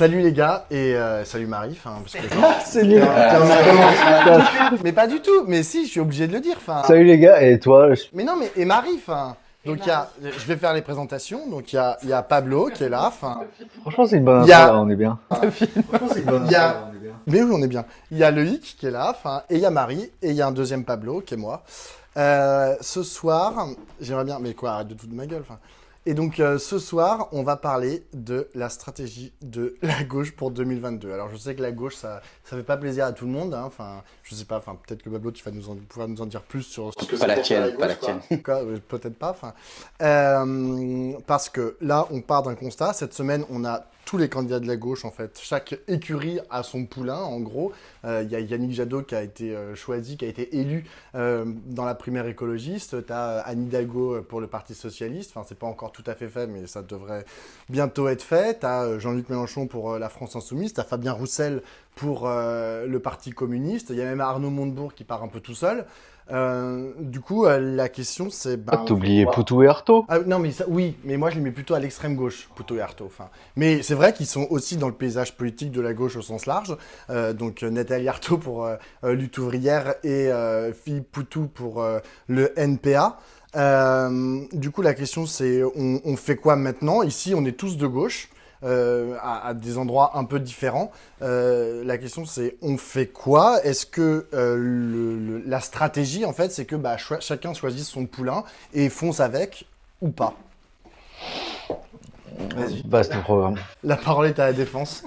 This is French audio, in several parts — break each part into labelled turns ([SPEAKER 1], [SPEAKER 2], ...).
[SPEAKER 1] Salut les gars et salut Marie, parce que
[SPEAKER 2] C'est nul.
[SPEAKER 1] mais pas du tout, mais si, je suis obligé de le dire,
[SPEAKER 2] Salut les gars, et toi?
[SPEAKER 1] Mais non, mais et Marie, donc je vais faire les présentations, donc il y a Pablo qui est là,
[SPEAKER 2] Franchement, c'est une bonne
[SPEAKER 1] Il y
[SPEAKER 2] intro,
[SPEAKER 1] a-
[SPEAKER 2] là, on est bien.
[SPEAKER 1] il y a, mais oui, on est bien. Il y a Loïc qui est là, et il y a Marie et il y a un deuxième Pablo qui est moi. Ce soir, j'aimerais bien, mais quoi, arrête de te foutre de ma gueule, Et donc ce soir, on va parler de la stratégie de la gauche pour 2022. Alors je sais que la gauche, ça fait pas plaisir à tout le monde. Je sais pas. Peut-être que Pablo, tu vas pouvoir nous en dire plus sur ce que
[SPEAKER 3] Pas la tienne,
[SPEAKER 1] gauche,
[SPEAKER 3] pas la tienne.
[SPEAKER 1] Peut-être pas. Parce que là, on part d'un constat. Cette semaine, on a tous les candidats de la gauche, en fait. Chaque écurie a son poulain, en gros. Il y a Yannick Jadot qui a été choisi, qui a été élu dans la primaire écologiste. Tu as Anne Hidalgo pour le Parti Socialiste. C'est pas encore tout à fait fait, mais ça devrait bientôt être fait. Tu as Jean-Luc Mélenchon pour la France Insoumise. Tu as Fabien Roussel pour le Parti communiste. Il y a même Arnaud Montebourg qui part un peu tout seul. Du coup, la question c'est...
[SPEAKER 2] T'as oublié Poutou et Artaud.
[SPEAKER 1] Non, mais oui, mais moi je les mets plutôt à l'extrême gauche, Poutou et Artaud. Mais c'est vrai qu'ils sont aussi dans le paysage politique de la gauche au sens large. Donc Nathalie Arthaud pour Lutte ouvrière et Philippe Poutou pour le NPA. Du coup, la question c'est on fait quoi maintenant? Ici, on est tous de gauche. À des endroits un peu différents. La question c'est on fait quoi? Est-ce que la stratégie en fait c'est que chacun choisit son poulain et fonce avec ou pas? Vas-y.
[SPEAKER 2] Vaste programme.
[SPEAKER 1] La parole est à la défense.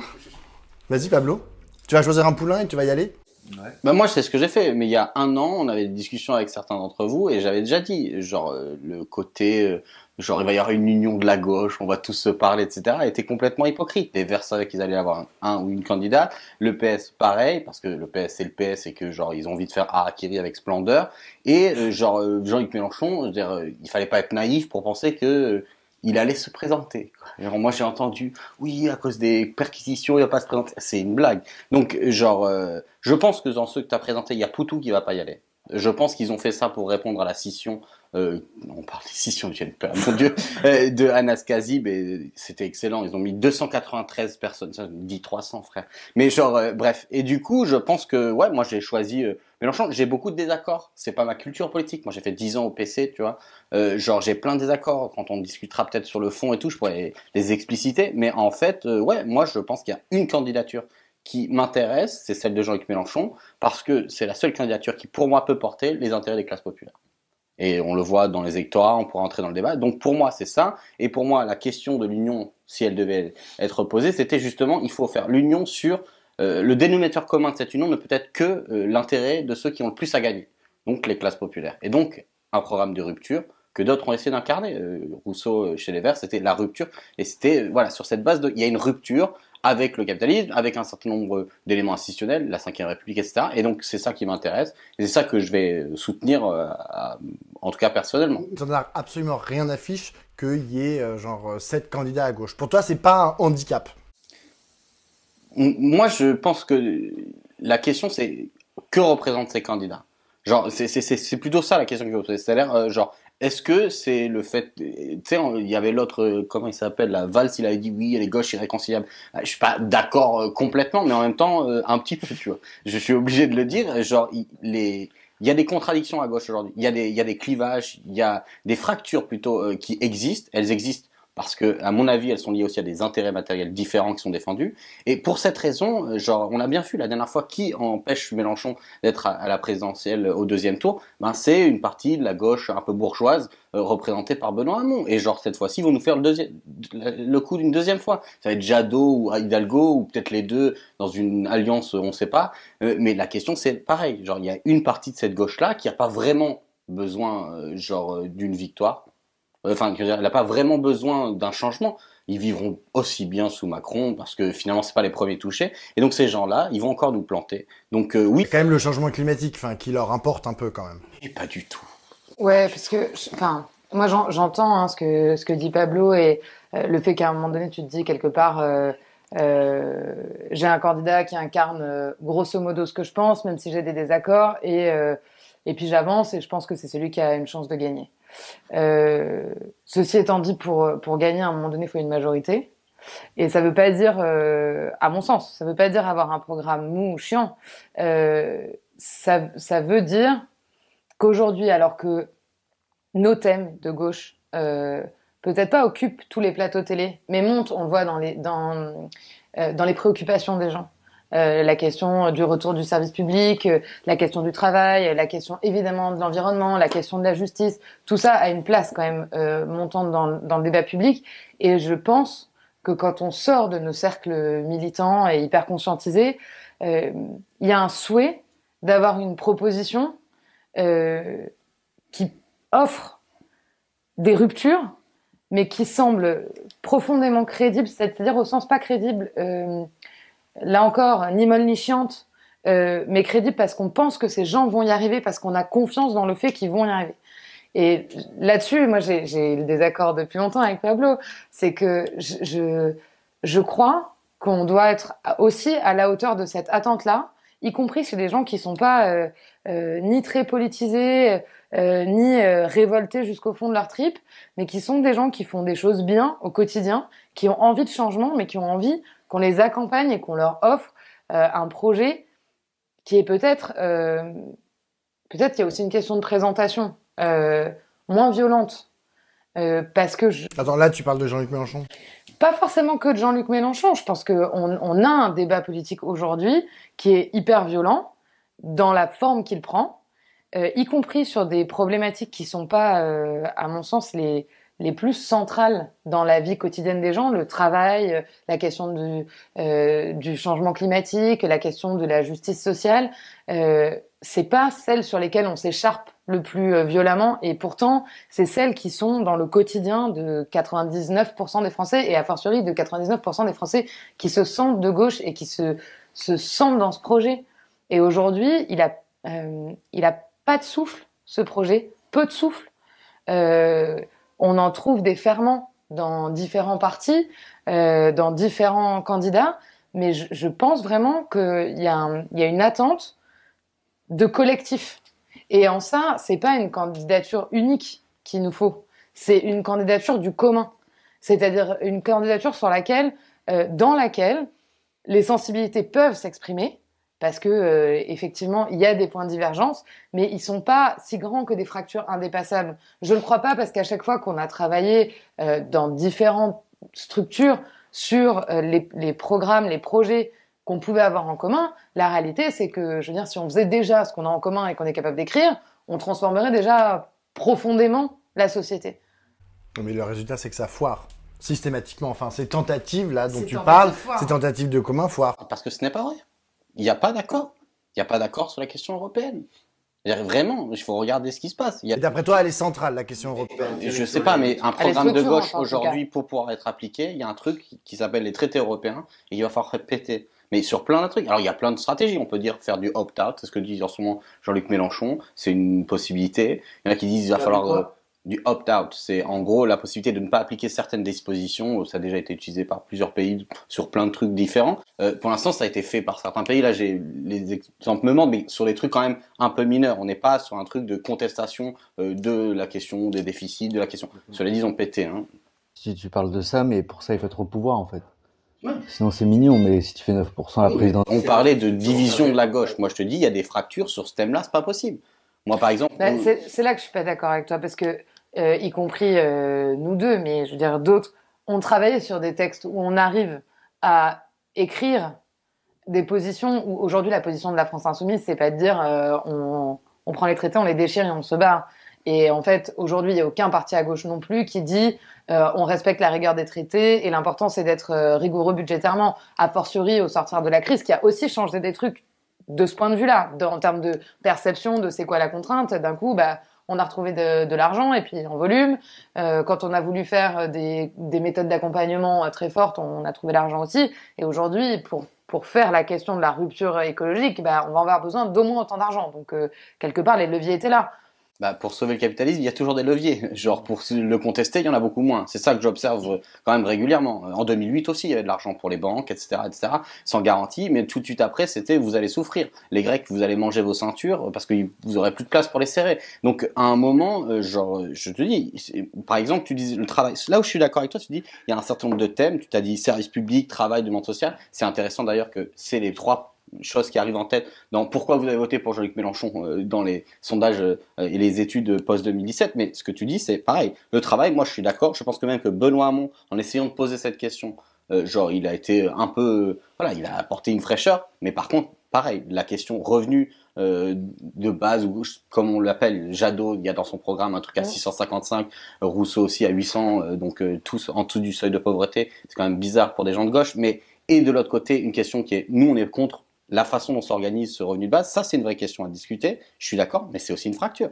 [SPEAKER 1] Vas-y Pablo. Tu vas choisir un poulain et tu vas y aller?
[SPEAKER 3] Ouais. Bah moi, c'est ce que j'ai fait. Mais il y a un an, on avait des discussions avec certains d'entre vous et j'avais déjà dit, le côté, il va y avoir une union de la gauche, on va tous se parler, etc. était complètement hypocrite. Les Verts savaient qu'ils allaient avoir un ou une candidate. Le PS, pareil, parce que le PS, c'est le PS et que, ils ont envie de faire Harakiri avec splendeur. Et, Jean-Luc Mélenchon, il fallait pas être naïf pour penser que, il allait se présenter. Moi, j'ai entendu, oui, à cause des perquisitions, il va pas se présenter. C'est une blague. Donc, je pense que dans ceux que tu as présentés, il y a Poutou qui va pas y aller. Je pense qu'ils ont fait ça pour répondre à la scission. On parle de scission, mon Dieu, de Anas Kazib, et c'était excellent. Ils ont mis 293 personnes, ça dit 300, frère. Mais bref. Et du coup, je pense que, ouais, moi j'ai choisi Mélenchon. J'ai beaucoup de désaccords. C'est pas ma culture politique. Moi, j'ai fait 10 ans au PC, tu vois. J'ai plein de désaccords. Quand on discutera peut-être sur le fond et tout, je pourrais les expliciter. Mais en fait, ouais, moi, je pense qu'il y a une candidature qui m'intéresse, c'est celle de Jean-Luc Mélenchon, parce que c'est la seule candidature qui, pour moi, peut porter les intérêts des classes populaires. Et on le voit dans les électorats, on pourra entrer dans le débat. Donc pour moi, c'est ça. Et pour moi, la question de l'union, si elle devait être posée, c'était justement, il faut faire l'union sur le dénominateur commun de cette union ne peut être que l'intérêt de ceux qui ont le plus à gagner, donc les classes populaires. Et donc, un programme de rupture que d'autres ont essayé d'incarner. Rousseau, chez les Verts, c'était la rupture. Et c'était, voilà, sur cette base, il y a une rupture avec le capitalisme, avec un certain nombre d'éléments institutionnels, la Ve République, etc. Et donc, c'est ça qui m'intéresse. Et c'est ça que je vais soutenir, en tout cas personnellement.
[SPEAKER 1] Ça n'a absolument rien d'affiche qu'il y ait 7 candidats à gauche. Pour toi, c'est pas un handicap?
[SPEAKER 3] Moi, je pense que la question, c'est que représentent ces candidats? C'est plutôt ça la question que je veux poser. C'est-à-dire, est-ce que c'est le fait, tu sais, il y avait l'autre, comment il s'appelle, la Valls, il avait dit oui, les gauches irréconciliables. Je suis pas d'accord complètement, mais en même temps, un petit peu, tu vois. Je suis obligé de le dire, il y a des contradictions à gauche aujourd'hui. Il y a des clivages, il y a des fractures plutôt qui existent. Elles existent parce que, à mon avis, elles sont liées aussi à des intérêts matériels différents qui sont défendus. Et pour cette raison, on a bien vu la dernière fois qui empêche Mélenchon d'être à la présidentielle au deuxième tour. Ben, c'est une partie de la gauche un peu bourgeoise représentée par Benoît Hamon. Et cette fois-ci, ils vont nous faire le coup d'une deuxième fois. Ça va être Jadot ou Hidalgo ou peut-être les deux dans une alliance, on ne sait pas. Mais la question, c'est pareil. Il y a une partie de cette gauche-là qui n'a pas vraiment besoin, d'une victoire. Enfin, elle n'a pas vraiment besoin d'un changement. Ils vivront aussi bien sous Macron parce que finalement, c'est pas les premiers touchés. Et donc ces gens-là, ils vont encore nous planter. Donc oui.
[SPEAKER 1] C'est quand même le changement climatique, qui leur importe un peu quand même.
[SPEAKER 3] Et pas du tout.
[SPEAKER 4] Ouais, parce que, moi j'entends ce que dit Pablo et le fait qu'à un moment donné tu te dis quelque part, j'ai un candidat qui incarne grosso modo ce que je pense, même si j'ai des désaccords, et puis j'avance et je pense que c'est celui qui a une chance de gagner. Ceci étant dit, pour gagner, à un moment donné, il faut une majorité. Et ça veut pas dire, à mon sens, ça veut pas dire avoir un programme mou ou chiant. Ça veut dire qu'aujourd'hui, alors que nos thèmes de gauche, peut-être pas occupent tous les plateaux télé, mais montent, on le voit dans les préoccupations des gens. La question du retour du service public, la question du travail, la question évidemment de l'environnement, la question de la justice, tout ça a une place quand même montante dans le débat public. Et je pense que quand on sort de nos cercles militants et hyper conscientisés, il y a un souhait d'avoir une proposition qui offre des ruptures, mais qui semble profondément crédible, c'est-à-dire au sens pas crédible, là encore, ni molle ni chiante, mais crédible parce qu'on pense que ces gens vont y arriver, parce qu'on a confiance dans le fait qu'ils vont y arriver. Et là-dessus, moi, j'ai le désaccord depuis longtemps avec Pablo, c'est que je crois qu'on doit être aussi à la hauteur de cette attente-là, y compris chez des gens qui sont pas ni très politisés, ni révoltés jusqu'au fond de leur tripes, mais qui sont des gens qui font des choses bien au quotidien, qui ont envie de changement, mais qui ont envie qu'on les accompagne et qu'on leur offre un projet qui est peut-être qu'il y a aussi une question de présentation moins violente. Parce que
[SPEAKER 1] Attends, là, tu parles de Jean-Luc Mélenchon?
[SPEAKER 4] Pas forcément que de Jean-Luc Mélenchon. Je pense qu'on a un débat politique aujourd'hui qui est hyper violent dans la forme qu'il prend, y compris sur des problématiques qui sont pas, à mon sens, les plus centrales dans la vie quotidienne des gens, le travail, la question du changement climatique, la question de la justice sociale. C'est pas celles sur lesquelles on s'écharpe le plus violemment, et pourtant c'est celles qui sont dans le quotidien de 99% des Français, et a fortiori de 99% des Français qui se sentent de gauche et qui se sentent dans ce projet. Et aujourd'hui, il a pas de souffle, ce projet, peu de souffle. On en trouve des ferments dans différents partis, dans différents candidats, mais je pense vraiment qu'il y a une attente de collectif. Et en ça, c'est pas une candidature unique qu'il nous faut, c'est une candidature du commun. C'est-à-dire une candidature dans laquelle les sensibilités peuvent s'exprimer, parce que effectivement, il y a des points de divergence, mais ils sont pas si grands que des fractures indépassables. Je le crois pas, parce qu'à chaque fois qu'on a travaillé dans différentes structures sur les programmes, les projets qu'on pouvait avoir en commun, la réalité, c'est que, je veux dire, si on faisait déjà ce qu'on a en commun et qu'on est capable d'écrire, on transformerait déjà profondément la société.
[SPEAKER 1] Mais le résultat, c'est que ça foire. Systématiquement. Enfin, ces tentatives là dont tu parles, ces tentatives de commun foirent.
[SPEAKER 3] Parce que ce n'est pas vrai. Il n'y a pas d'accord. Il n'y a pas d'accord sur la question européenne. Vraiment, il faut regarder ce qui se passe.
[SPEAKER 1] Et d'après toi, elle est centrale, la question européenne?
[SPEAKER 3] Je sais pas, mais un programme de gauche aujourd'hui, pour pouvoir être appliqué, il y a un truc qui s'appelle les traités européens et il va falloir répéter. Mais sur plein de trucs. Alors, il y a plein de stratégies. On peut dire faire du opt-out. C'est ce que dit en ce moment Jean-Luc Mélenchon. C'est une possibilité. Il y en a qui disent qu'il va falloir du opt-out. C'est en gros la possibilité de ne pas appliquer certaines dispositions. Ça a déjà été utilisé par plusieurs pays sur plein de trucs différents. Pour l'instant, ça a été fait par certains pays. Là, les exemples me manquent, mais sur des trucs quand même un peu mineurs. On n'est pas sur un truc de contestation de la question des déficits, de la question. Cela dit, ils ont pété. Hein.
[SPEAKER 2] Si tu parles de ça, mais pour ça, il faut être au pouvoir, en fait.
[SPEAKER 3] Ouais.
[SPEAKER 2] Sinon, c'est mignon, mais si tu fais 9% à la présidence...
[SPEAKER 3] On parlait de division de la gauche. Moi, je te dis, il y a des fractures sur ce thème-là, c'est pas possible. Moi, par exemple...
[SPEAKER 4] C'est là que je suis pas d'accord avec toi, parce que, y compris nous deux, mais je veux dire d'autres, on travaillait sur des textes où on arrive à écrire des positions où aujourd'hui la position de la France insoumise, c'est pas de dire on prend les traités, on les déchire et on se barre. Et en fait, aujourd'hui, il n'y a aucun parti à gauche non plus qui dit on respecte la rigueur des traités et l'important, c'est d'être rigoureux budgétairement, a fortiori au sortir de la crise, qui a aussi changé des trucs de ce point de vue-là, en termes de perception de c'est quoi la contrainte. D'un coup, on a retrouvé de l'argent et puis en volume. Quand on a voulu faire des méthodes d'accompagnement très fortes, on a trouvé l'argent aussi. Et aujourd'hui, pour faire la question de la rupture écologique, on va avoir besoin d'au moins autant d'argent. Donc, quelque part, les leviers étaient là.
[SPEAKER 3] Bah, pour sauver le capitalisme, il y a toujours des leviers. Genre, pour le contester, il y en a beaucoup moins. C'est ça que j'observe quand même régulièrement. En 2008 aussi, il y avait de l'argent pour les banques, etc., etc., sans garantie. Mais tout de suite après, c'était vous allez souffrir. Les Grecs, vous allez manger vos ceintures parce que vous aurez plus de place pour les serrer. Donc, à un moment, genre, je te dis, par exemple, tu dis le travail. Là où je suis d'accord avec toi, tu dis, il y a un certain nombre de thèmes. Tu t'as dit service public, travail, demande sociale. C'est intéressant d'ailleurs que c'est les trois choses qui arrivent en tête dans pourquoi vous avez voté pour Jean-Luc Mélenchon dans les sondages et les études post-2017. Mais ce que tu dis, c'est pareil. Le travail, moi, je suis d'accord. Je pense que même que Benoît Hamon, en essayant de poser cette question, genre, il a été un peu, voilà, il a apporté une fraîcheur. Mais par contre, pareil, la question revenu de base, ou comme on l'appelle, Jadot, il y a dans son programme un truc à 655, Rousseau aussi à 800, donc tous en dessous du seuil de pauvreté. C'est quand même bizarre pour des gens de gauche. Mais et de l'autre côté, une question qui est, nous, on est contre la façon dont s'organise ce revenu de base. Ça, c'est une vraie question à discuter. Je suis d'accord, mais c'est aussi une fracture.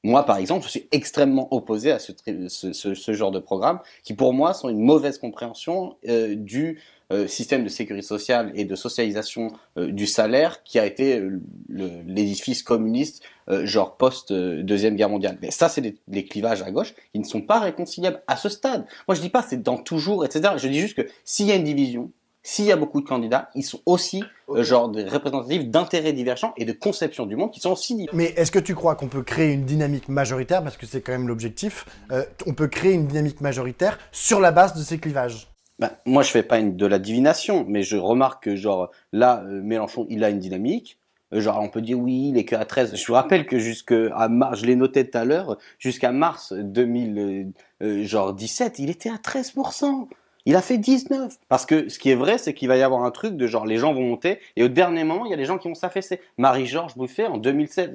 [SPEAKER 3] Moi, par exemple, je suis extrêmement opposé à ce genre de programme qui, pour moi, sont une mauvaise compréhension du système de sécurité sociale et de socialisation du salaire qui a été l'édifice communiste genre post-Deuxième Guerre mondiale. Mais ça, c'est les clivages à gauche qui ne sont pas réconciliables à ce stade. Moi, je dis pas c'est dans toujours, etc. Je dis juste que s'il y a une division, s'il y a beaucoup de candidats, ils sont aussi genre des représentatifs d'intérêts divergents et de conceptions du monde qui sont aussi différents.
[SPEAKER 1] Mais est-ce que tu crois qu'on peut créer une dynamique majoritaire, parce que c'est quand même l'objectif, on peut créer une dynamique majoritaire sur la base de ces clivages?
[SPEAKER 3] Ben, moi, je fais pas de la divination, mais je remarque que genre là, Mélenchon, il a une dynamique. Genre, on peut dire oui, il est que à 13. Je vous rappelle que jusqu'à mars, je l'ai noté tout à l'heure, jusqu'à mars 2017, il était à 13%. Il a fait 19. Parce que ce qui est vrai, c'est qu'il va y avoir un truc de genre, les gens vont monter, et au dernier moment, il y a des gens qui vont s'affaisser. Marie-Georges Buffet, en 2007,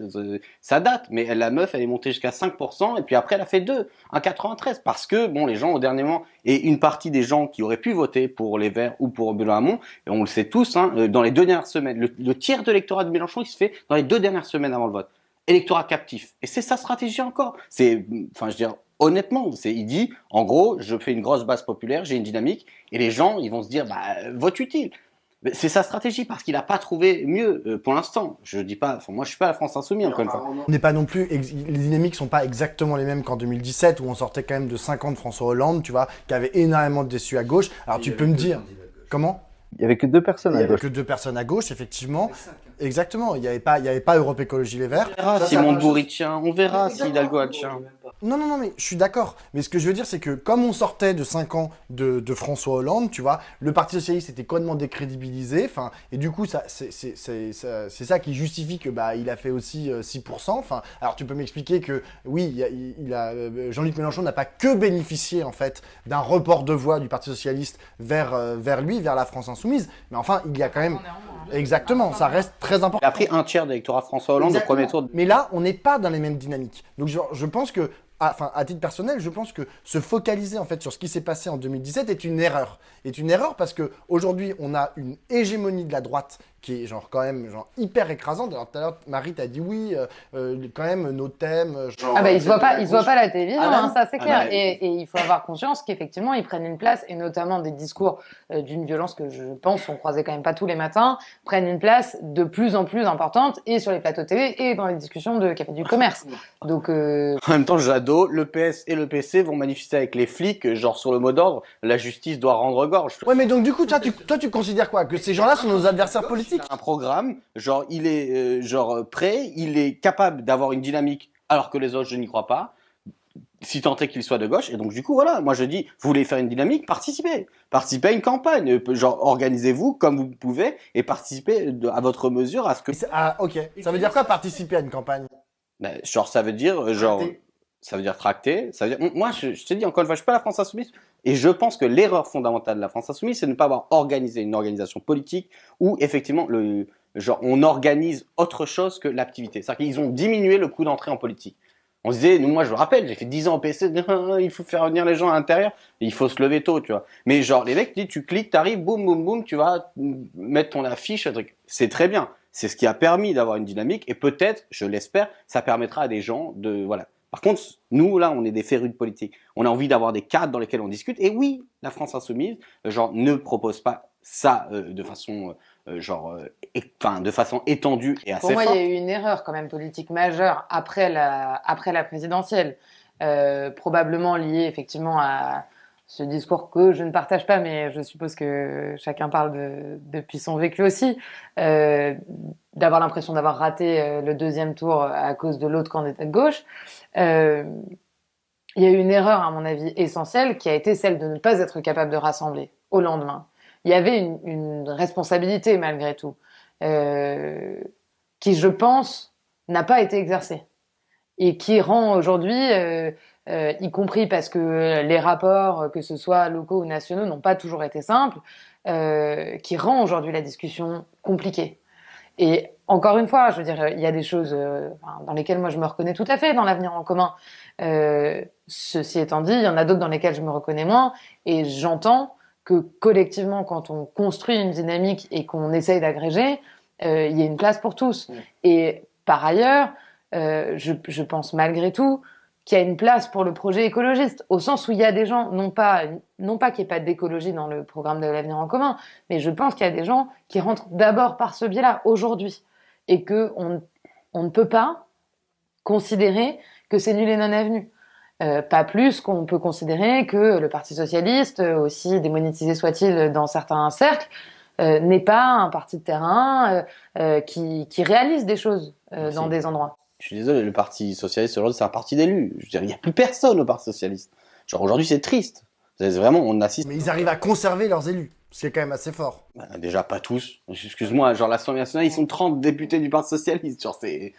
[SPEAKER 3] ça date, mais la meuf, elle est montée jusqu'à 5%, et puis après, elle a fait 2, un 93. Parce que, bon, les gens, au dernier moment, et une partie des gens qui auraient pu voter pour les Verts ou pour Benoît Hamon, et on le sait tous, hein, dans les 2 dernières semaines, le tiers de l'électorat de Mélenchon, il se fait dans les 2 dernières semaines avant le vote. Électorat captif. Et c'est sa stratégie encore. C'est, enfin, je veux dire, honnêtement, il dit, en gros, je fais une grosse base populaire, j'ai une dynamique, et les gens, ils vont se dire, bah, vote utile. C'est sa stratégie parce qu'il n'a pas trouvé mieux pour l'instant. Je dis pas, enfin, moi je suis pas la France insoumise encore une fois.
[SPEAKER 1] On n'est pas non plus, les dynamiques sont pas exactement les mêmes qu'en 2017 où on sortait quand même de 5 ans de François Hollande, tu vois, qui avait énormément déçu à gauche. Alors tu peux me dire, comment?
[SPEAKER 2] Il y avait que 2 personnes
[SPEAKER 1] Il
[SPEAKER 2] à
[SPEAKER 1] y avait
[SPEAKER 2] gauche.
[SPEAKER 1] que 2 personnes à gauche, effectivement. Exactement. Il y avait pas Europe Écologie Les Verts.
[SPEAKER 3] On verra si Montebourg tient, on verra si Hidalgo a le tient.
[SPEAKER 1] Non, mais je suis d'accord. Mais ce que je veux dire, c'est que comme on sortait de 5 ans de François Hollande, tu vois, le Parti Socialiste était complètement décrédibilisé. Et du coup, c'est ça qui justifie que bah, il a fait aussi 6%. Alors tu peux m'expliquer que oui, Jean-Luc Mélenchon n'a pas que bénéficié en fait d'un report de voix du Parti Socialiste vers lui, vers la France Insoumise. Mais enfin, il y a quand même... Exactement, ça reste très important.
[SPEAKER 3] Il a pris un tiers de l'électorat François Hollande au premier tour.
[SPEAKER 1] Mais là, on n'est pas dans les mêmes dynamiques. Donc je pense que, à titre personnel, je pense que se focaliser en fait sur ce qui s'est passé en 2017 est une erreur. Est une erreur parce que aujourd'hui, on a une hégémonie de la droite qui est genre quand même genre hyper écrasante. Alors tout à l'heure, Marie t'a dit oui, quand même nos thèmes. Genre,
[SPEAKER 4] Ah bah ils se voient pas à la télévision,
[SPEAKER 3] Ah,
[SPEAKER 4] hein, ça c'est clair.
[SPEAKER 3] bah,
[SPEAKER 4] Et il faut avoir conscience qu'effectivement ils prennent une place, et notamment des discours d'une violence que je pense on croisait quand même pas tous les matins, prennent une place de plus en plus importante, et sur les plateaux télé et dans les discussions de Café du Commerce. Donc
[SPEAKER 3] En même temps, Jadot, le PS et le PC vont manifester avec les flics, genre sur le mot d'ordre, la justice doit rendre gorge.
[SPEAKER 1] Ouais, mais donc du coup, toi, tu considères quoi? Que ces gens-là sont nos adversaires politiques?
[SPEAKER 3] Il a un programme, genre il est prêt, il est capable d'avoir une dynamique, alors que les autres, je n'y crois pas, si tant est qu'il soit de gauche. Et donc du coup, voilà, moi je dis, vous voulez faire une dynamique, participez. Participez à une campagne, genre organisez-vous comme vous pouvez et participez à votre mesure à ce que...
[SPEAKER 1] Ah, ok. Ça veut dire quoi participer à une campagne?
[SPEAKER 3] Ben, genre ça veut dire, ça veut dire tracter, ça veut dire... Moi, je te dis encore une fois, je suis pas la France Insoumise, et je pense que l'erreur fondamentale de la France Insoumise, c'est de ne pas avoir organisé une organisation politique où, effectivement, genre, on organise autre chose que l'activité. C'est-à-dire qu'ils ont diminué le coût d'entrée en politique. On se disait, moi je me rappelle, j'ai fait 10 ans au PC, il faut faire venir les gens à l'intérieur, et il faut se lever tôt, tu vois. Mais genre, les mecs, tu cliques, t'arrives, boum, boum, boum, tu vas mettre ton affiche, un truc. C'est très bien. C'est ce qui a permis d'avoir une dynamique, et peut-être, je l'espère, ça permettra à des gens de, voilà. Par contre, nous, là, on est des férus de politique. On a envie d'avoir des cadres dans lesquels on discute. Et oui, la France Insoumise, genre, ne propose pas ça de façon de façon étendue et
[SPEAKER 4] Pour
[SPEAKER 3] assez
[SPEAKER 4] moi, il
[SPEAKER 3] forte.
[SPEAKER 4] y a eu une erreur quand même politique majeure après la présidentielle, probablement liée effectivement à ce discours que je ne partage pas, mais je suppose que chacun parle depuis son vécu aussi, euh, d'avoir l'impression d'avoir raté le deuxième tour à cause de l'autre candidat de gauche. Euh, il y a eu une erreur, à mon avis, essentielle, qui a été celle de ne pas être capable de rassembler au lendemain. Il y avait une responsabilité malgré tout, euh, qui, je pense, n'a pas été exercée et qui rend aujourd'hui, y compris parce que les rapports, que ce soit locaux ou nationaux, n'ont pas toujours été simples, qui rend aujourd'hui la discussion compliquée. Et encore une fois, je veux dire, il y a des choses dans lesquelles moi je me reconnais tout à fait dans l'avenir en commun. Ceci étant dit, il y en a d'autres dans lesquelles je me reconnais moins. Et j'entends que collectivement, quand on construit une dynamique et qu'on essaye d'agréger, il y a une place pour tous. Et par ailleurs, je pense malgré tout qu'il y a une place pour le projet écologiste, au sens où il y a des gens, non pas qu'il n'y ait pas d'écologie dans le programme de l'avenir en commun, mais je pense qu'il y a des gens qui rentrent d'abord par ce biais-là, aujourd'hui, et qu'on on ne peut pas considérer que c'est nul et non avenu. Pas plus qu'on peut considérer que le Parti socialiste, aussi démonétisé soit-il dans certains cercles, n'est pas un parti de terrain qui réalise des choses dans des endroits.
[SPEAKER 3] Je suis désolé, le Parti socialiste aujourd'hui, c'est un parti d'élus. Je veux dire, il n'y a plus personne au Parti socialiste. Genre aujourd'hui, c'est triste. C'est vraiment, on assiste.
[SPEAKER 1] Mais ils arrivent à conserver leurs élus, ce qui est quand même assez fort.
[SPEAKER 3] Déjà pas tous. Excuse-moi, genre l'Assemblée nationale, ils sont 30 députés du Parti socialiste. Genre c'est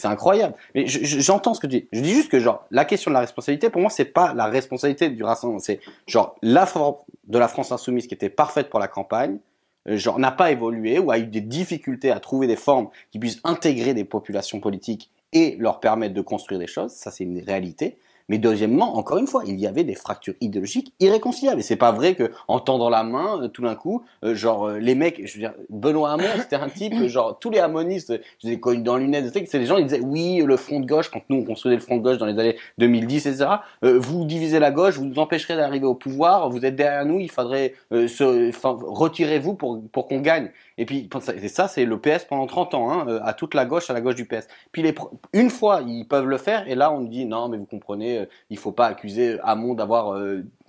[SPEAKER 3] incroyable. Mais j'entends ce que tu dis. Je dis juste que genre la question de la responsabilité, pour moi, c'est pas la responsabilité du rassemblement. C'est genre la forme de la France insoumise qui était parfaite pour la campagne. Genre n'a pas évolué ou a eu des difficultés à trouver des formes qui puissent intégrer des populations politiques et leur permettre de construire des choses, ça c'est une réalité. Mais deuxièmement, encore une fois, il y avait des fractures idéologiques irréconciliables. Et c'est pas vrai que en tendant la main, tout d'un coup, les mecs, je veux dire, Benoît Hamon, c'était un type, genre tous les hamonistes, je les ai connus dans lunettes, c'est des gens, ils disaient oui, le front de gauche, quand nous on construisait le front de gauche dans les années 2010, etc. Vous divisez la gauche, vous nous empêcherez d'arriver au pouvoir, vous êtes derrière nous, il faudrait retirez-vous pour qu'on gagne. Et puis ça, c'est le PS pendant 30 ans, hein, à toute la gauche du PS. Puis une fois, ils peuvent le faire, et là on nous dit non, mais vous comprenez. Il faut pas accuser Hamon d'avoir.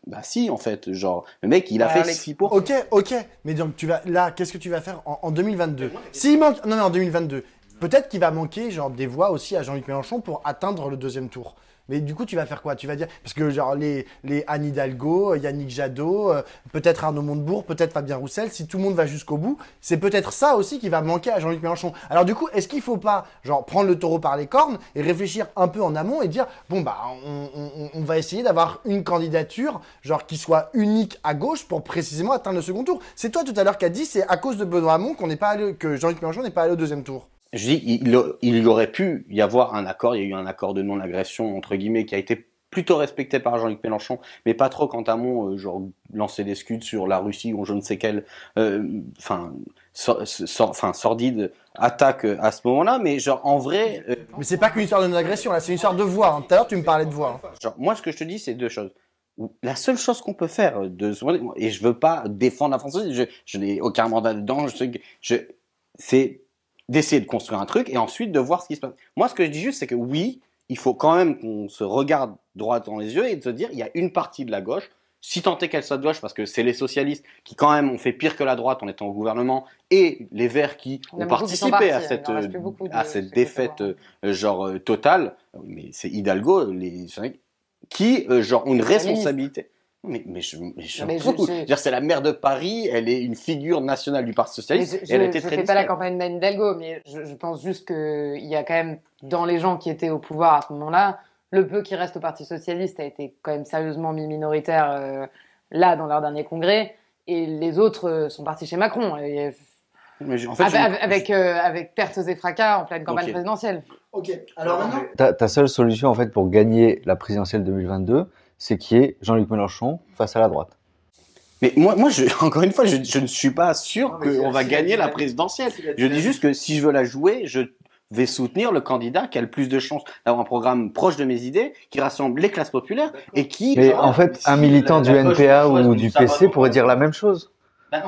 [SPEAKER 3] Bah si, en fait, genre le mec, il a fait 6%.
[SPEAKER 1] Ok, mais donc qu'est-ce que tu vas faire en 2022 S'il manque, non mais en 2022, peut-être qu'il va manquer genre des voix aussi à Jean-Luc Mélenchon pour atteindre le deuxième tour. Mais du coup, tu vas faire quoi? Tu vas dire, parce que genre les Anne Hidalgo, Yannick Jadot, peut-être Arnaud Montebourg, peut-être Fabien Roussel, si tout le monde va jusqu'au bout, c'est peut-être ça aussi qui va manquer à Jean-Luc Mélenchon. Alors du coup, est-ce qu'il faut pas genre prendre le taureau par les cornes et réfléchir un peu en amont et dire bon bah on va essayer d'avoir une candidature genre qui soit unique à gauche pour précisément atteindre le second tour. C'est toi tout à l'heure qui as dit c'est à cause de Benoît Hamon que Jean-Luc Mélenchon n'est pas allé au deuxième tour.
[SPEAKER 3] Je dis, il aurait pu y avoir un accord, il y a eu un accord de non-agression, entre guillemets, qui a été plutôt respecté par Jean-Luc Mélenchon, mais pas trop quand Hamon, genre, lançait des scuds sur la Russie ou je ne sais quelle, sordide attaque à ce moment-là, mais genre, en vrai...
[SPEAKER 1] Mais c'est pas qu'une histoire de non-agression, là, c'est une histoire de voix. Hein. Tout à l'heure, tu me parlais de voix. Hein.
[SPEAKER 3] Genre, moi, ce que je te dis, c'est deux choses. La seule chose qu'on peut faire, et je veux pas défendre la France, je n'ai aucun mandat dedans, c'est d'essayer de construire un truc et ensuite de voir ce qui se passe. Moi, ce que je dis juste, c'est que oui, il faut quand même qu'on se regarde droit dans les yeux et de se dire, il y a une partie de la gauche, si tant est qu'elle soit de gauche, parce que c'est les socialistes qui quand même ont fait pire que la droite en étant au gouvernement, et les Verts qui ont participé à cette défaite totale, mais c'est Hidalgo, qui ont une responsabilité. Mais je c'est la maire de Paris, elle est une figure nationale du Parti socialiste.
[SPEAKER 4] Je ne fais pas la campagne d'Anne Hidalgo, mais je pense juste qu'il y a quand même, dans les gens qui étaient au pouvoir à ce moment-là, le peu qui reste au Parti socialiste a été quand même sérieusement mis minoritaire là, dans leur dernier congrès, et les autres sont partis chez Macron. Mais en fait, avec pertes et fracas en pleine campagne présidentielle.
[SPEAKER 1] Ok, alors maintenant...
[SPEAKER 2] Ta seule solution, en fait, pour gagner la présidentielle 2022, c'est qu'il y ait Jean-Luc Mélenchon face à la droite.
[SPEAKER 3] Mais moi encore une fois, je ne suis pas sûr qu'on va gagner la présidentielle. Je dis juste que si je veux la jouer, je vais soutenir le candidat qui a le plus de chances d'avoir un programme proche de mes idées, qui rassemble les classes populaires et qui...
[SPEAKER 2] Mais en fait, un militant du NPA ou du PC pourrait dire la même chose.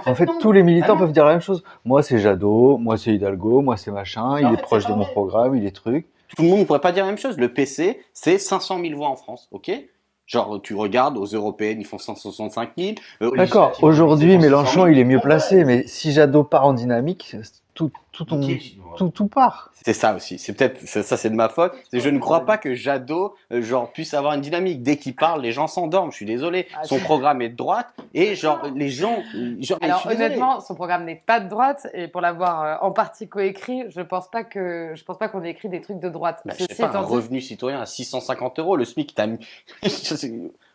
[SPEAKER 2] En fait, tous les militants peuvent dire la même chose. Moi, c'est Jadot, moi, c'est Hidalgo, moi, c'est machin, il est proche de mon programme, il est truc.
[SPEAKER 3] Tout le monde ne pourrait pas dire la même chose. Le PC, c'est 500 000 voix en France, ok? Genre, tu regardes, aux européennes, ils font 165 000.
[SPEAKER 2] D'accord, aujourd'hui, Mélenchon, il est mieux placé, mais si Jadot part en dynamique, tout part.
[SPEAKER 3] C'est ça aussi. C'est peut-être, ça c'est de ma faute. Je ne crois pas que Jadot, genre, puisse avoir une dynamique. Dès qu'il parle, les gens s'endorment. Je suis désolé. Son programme est de droite et genre, les gens, genre,
[SPEAKER 4] Alors
[SPEAKER 3] je suis désolé.
[SPEAKER 4] honnêtement, son programme n'est pas de droite et pour l'avoir en partie coécrit, je pense pas qu'on ait écrit des trucs de droite.
[SPEAKER 3] Bah, je sais
[SPEAKER 4] Ceci
[SPEAKER 3] pas, un
[SPEAKER 4] étant dit-
[SPEAKER 3] revenu citoyen à 650 €, le SMIC, t'as mis.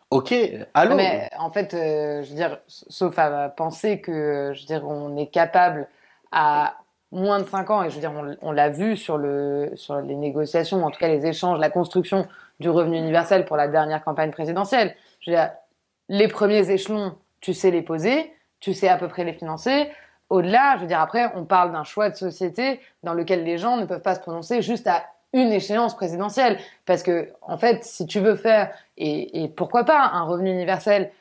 [SPEAKER 3] Ok, allô?
[SPEAKER 4] Mais en fait, je veux dire, sauf à penser que, je veux dire, on est capable à moins de 5 ans, et je veux dire, on l'a vu sur les négociations, en tout cas les échanges, la construction du revenu universel pour la dernière campagne présidentielle. Je veux dire, les premiers échelons, tu sais les poser, tu sais à peu près les financer. Au-delà, je veux dire, après, on parle d'un choix de société dans lequel les gens ne peuvent pas se prononcer juste à une échéance présidentielle. Parce que, en fait, si tu veux faire, et pourquoi pas, un revenu universel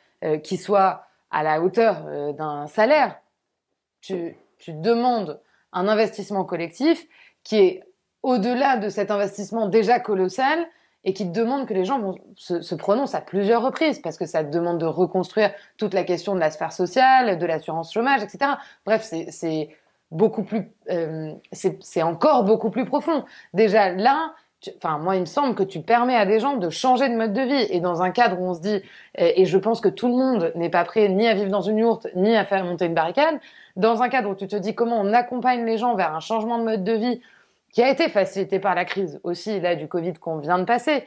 [SPEAKER 4] qui soit à la hauteur d'un salaire, tu demandes un investissement collectif qui est au-delà de cet investissement déjà colossal et qui te demande que les gens se prononcent à plusieurs reprises parce que ça te demande de reconstruire toute la question de la sphère sociale, de l'assurance chômage, etc. Bref, c'est beaucoup plus, c'est encore beaucoup plus profond. Déjà là, enfin moi il me semble que tu permets à des gens de changer de mode de vie et dans un cadre où on se dit, et je pense que tout le monde n'est pas prêt ni à vivre dans une yourte ni à faire monter une barricade, dans un cadre où tu te dis comment on accompagne les gens vers un changement de mode de vie qui a été facilité par la crise aussi là du Covid qu'on vient de passer,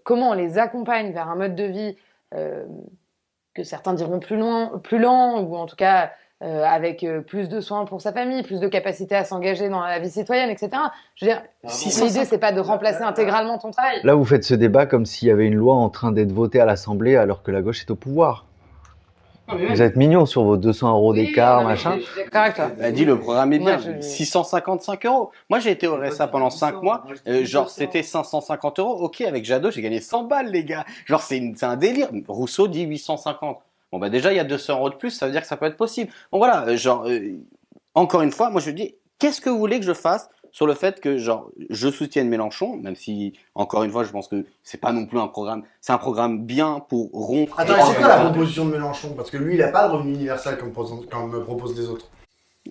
[SPEAKER 4] comment on les accompagne vers un mode de vie que certains diront plus lent ou en tout cas avec plus de soins pour sa famille, plus de capacité à s'engager dans la vie citoyenne, etc. Je veux dire, l'idée c'est pas de remplacer intégralement ton travail.
[SPEAKER 2] Là, vous faites ce débat comme s'il y avait une loi en train d'être votée à l'Assemblée alors que la gauche est au pouvoir. Vous êtes mignons sur vos 200 € d'écart, machin.
[SPEAKER 4] Je suis d'accord avec toi.
[SPEAKER 3] Elle dit le programme est bien,
[SPEAKER 4] Moi,
[SPEAKER 3] 655 €. Moi j'ai été au RSA pendant 5 mois, genre c'était 550 €. Ok, avec Jadot j'ai gagné 100 balles les gars. Genre c'est un délire. Rousseau dit 850. Bon bah déjà il y a 200 € de plus, ça veut dire que ça peut être possible. Bon voilà, genre encore une fois, moi je dis qu'est-ce que vous voulez que je fasse sur le fait que genre je soutienne Mélenchon, même si encore une fois je pense que c'est pas non plus un programme, c'est un programme bien pour rompre.
[SPEAKER 1] Attends, c'est quoi la proposition de Mélenchon? Parce que lui, il a pas de revenu universel comme proposent les autres.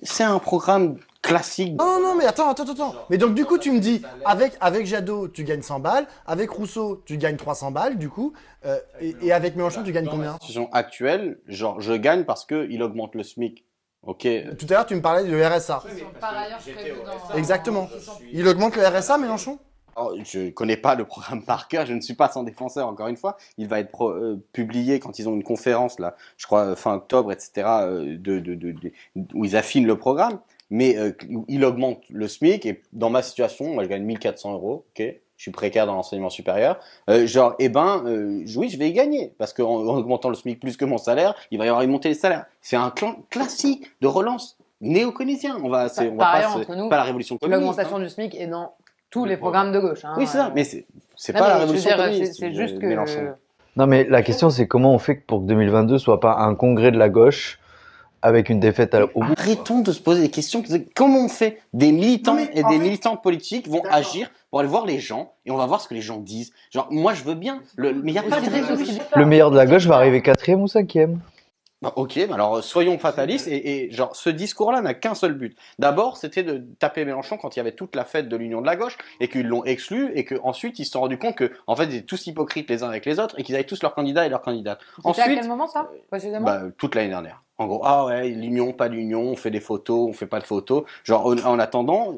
[SPEAKER 3] C'est un programme classique.
[SPEAKER 1] Non, mais attends. Mais donc, du coup, tu me dis, avec Jadot, tu gagnes 100 balles, avec Rousseau, tu gagnes 300 balles, du coup, et avec Mélenchon, tu gagnes combien?
[SPEAKER 3] La situation actuelle, genre je gagne parce que il augmente le SMIC. Ok.
[SPEAKER 1] Tout à l'heure, tu me parlais du RSA.
[SPEAKER 4] Par ailleurs, prévus dans-
[SPEAKER 1] Exactement. Il augmente le RSA, Mélenchon?
[SPEAKER 3] Alors, je connais pas le programme par cœur, je ne suis pas son défenseur encore une fois. Il va être publié quand ils ont une conférence là, je crois fin octobre, etc. Où ils affinent le programme. Mais il augmente le SMIC et dans ma situation, moi je gagne 1400 €, ok, je suis précaire dans l'enseignement supérieur. Oui, je vais y gagner parce qu'en augmentant le SMIC plus que mon salaire, il va y avoir une montée des salaires. C'est un classique de relance néo-keynésien. On va
[SPEAKER 4] ailleurs, entre nous,
[SPEAKER 3] pas la révolution communiste.
[SPEAKER 4] L'augmentation du SMIC est dans tous les programmes de gauche. Hein.
[SPEAKER 3] Oui, c'est ça, mais c'est
[SPEAKER 4] Non,
[SPEAKER 3] pas la
[SPEAKER 4] mais je veux
[SPEAKER 3] révolution
[SPEAKER 4] dire,
[SPEAKER 3] communiste.
[SPEAKER 4] c'est juste que.
[SPEAKER 3] Mélenchon.
[SPEAKER 2] Non, mais la question, c'est comment on fait pour que 2022 soit pas un congrès de la gauche avec une défaite au bout.
[SPEAKER 3] Arrêtons de se poser des questions. Comment on fait? Des militants et des militants politiques vont
[SPEAKER 1] D'accord.
[SPEAKER 3] agir pour aller voir les gens et on va voir ce que les gens disent. Genre, moi, je veux bien. Mais il n'y a pas de raison.
[SPEAKER 2] Le meilleur de la gauche va arriver 4e ou 5e.
[SPEAKER 3] Bah, ok, bah alors soyons fatalistes et genre ce discours-là n'a qu'un seul but. D'abord, c'était de taper Mélenchon quand il y avait toute la fête de l'union de la gauche et qu'ils l'ont exclu et qu'ensuite ils se sont rendus compte que en fait ils étaient tous hypocrites les uns avec les autres et qu'ils avaient tous leurs candidats et leurs candidates.
[SPEAKER 4] C'était à quel moment ça, précisément?
[SPEAKER 3] Bah, toute l'année dernière. En gros, ah ouais, l'union, pas l'union, on fait des photos, on fait pas de photos. Genre, en attendant,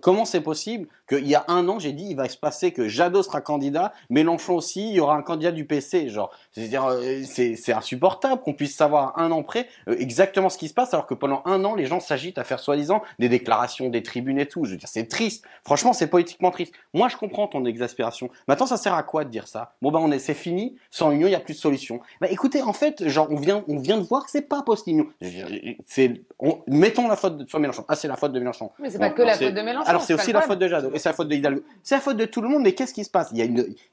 [SPEAKER 3] comment c'est possible qu'il y a un an, j'ai dit, il va se passer que Jadot sera candidat, Mélenchon aussi, il y aura un candidat du PC. Genre, c'est-à-dire, c'est insupportable qu'on puisse savoir un an près exactement ce qui se passe, alors que pendant un an, les gens s'agitent à faire soi-disant des déclarations, des tribunes et tout. Je veux dire, c'est triste. Franchement, c'est politiquement triste. Moi, je comprends ton exaspération. Maintenant, ça sert à quoi de dire ça? Bon, bah, c'est fini. Sans union, il n'y a plus de solution. Bah, écoutez, en fait, genre, on vient de voir que c'est pas post-union. Mettons la faute sur Mélenchon. Ah, c'est la faute de Mélenchon.
[SPEAKER 4] Mais c'est pas que la faute de Mélenchon.
[SPEAKER 3] Alors, c'est
[SPEAKER 4] pas
[SPEAKER 3] aussi
[SPEAKER 4] le
[SPEAKER 3] la
[SPEAKER 4] problème.
[SPEAKER 3] faute de Jadot. Et c'est la faute de Hidalgo. C'est la faute de tout le monde. Mais qu'est-ce qui se passe?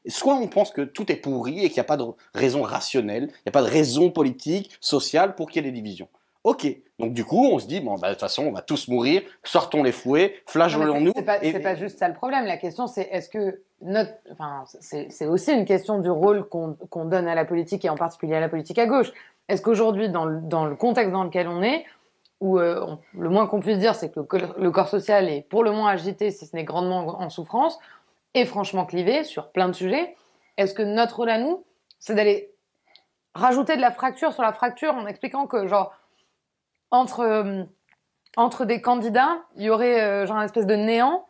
[SPEAKER 3] Soit on pense que tout est pourri et qu'il n'y a pas de raison rationnelle, il n'y a pas de raison politique, sociale pour qu'il y ait des divisions. Ok. Donc du coup, on se dit, bon, bah, de toute façon, on va tous mourir, sortons les fouets,
[SPEAKER 4] Non, mais
[SPEAKER 3] flageolons-nous.
[SPEAKER 4] c'est pas juste ça le problème. La question, c'est est-ce que enfin, c'est aussi une question du rôle qu'on donne à la politique et en particulier à la politique à gauche. Est-ce qu'aujourd'hui, dans le contexte dans lequel on est, où le moins qu'on puisse dire, c'est que le corps social est pour le moins agité, si ce n'est grandement en souffrance, et franchement clivé sur plein de sujets, est-ce que notre rôle à nous, c'est d'aller rajouter de la fracture sur la fracture en expliquant que, genre, entre des candidats, il y aurait genre une espèce de néant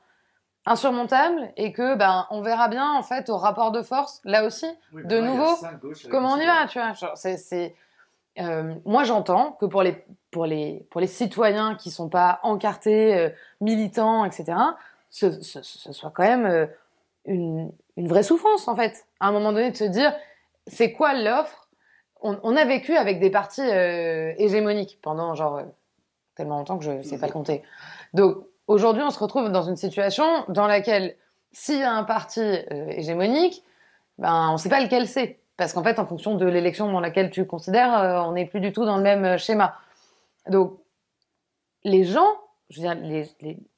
[SPEAKER 4] insurmontable et que ben on verra bien en fait au rapport de force là aussi de nouveau comment on y va, tu vois. Genre, moi j'entends que pour les citoyens qui sont pas encartés, militants, etc. Ce soit quand même une vraie souffrance en fait. À un moment donné de se dire c'est quoi l'offre. On a vécu avec des partis hégémoniques pendant genre tellement longtemps que je ne sais pas le compter. Donc aujourd'hui, on se retrouve dans une situation dans laquelle s'il y a un parti hégémonique, ben on ne sait pas lequel c'est. Parce qu'en fait, en fonction de l'élection dans laquelle tu considères, on n'est plus du tout dans le même schéma. Donc les gens, je veux dire,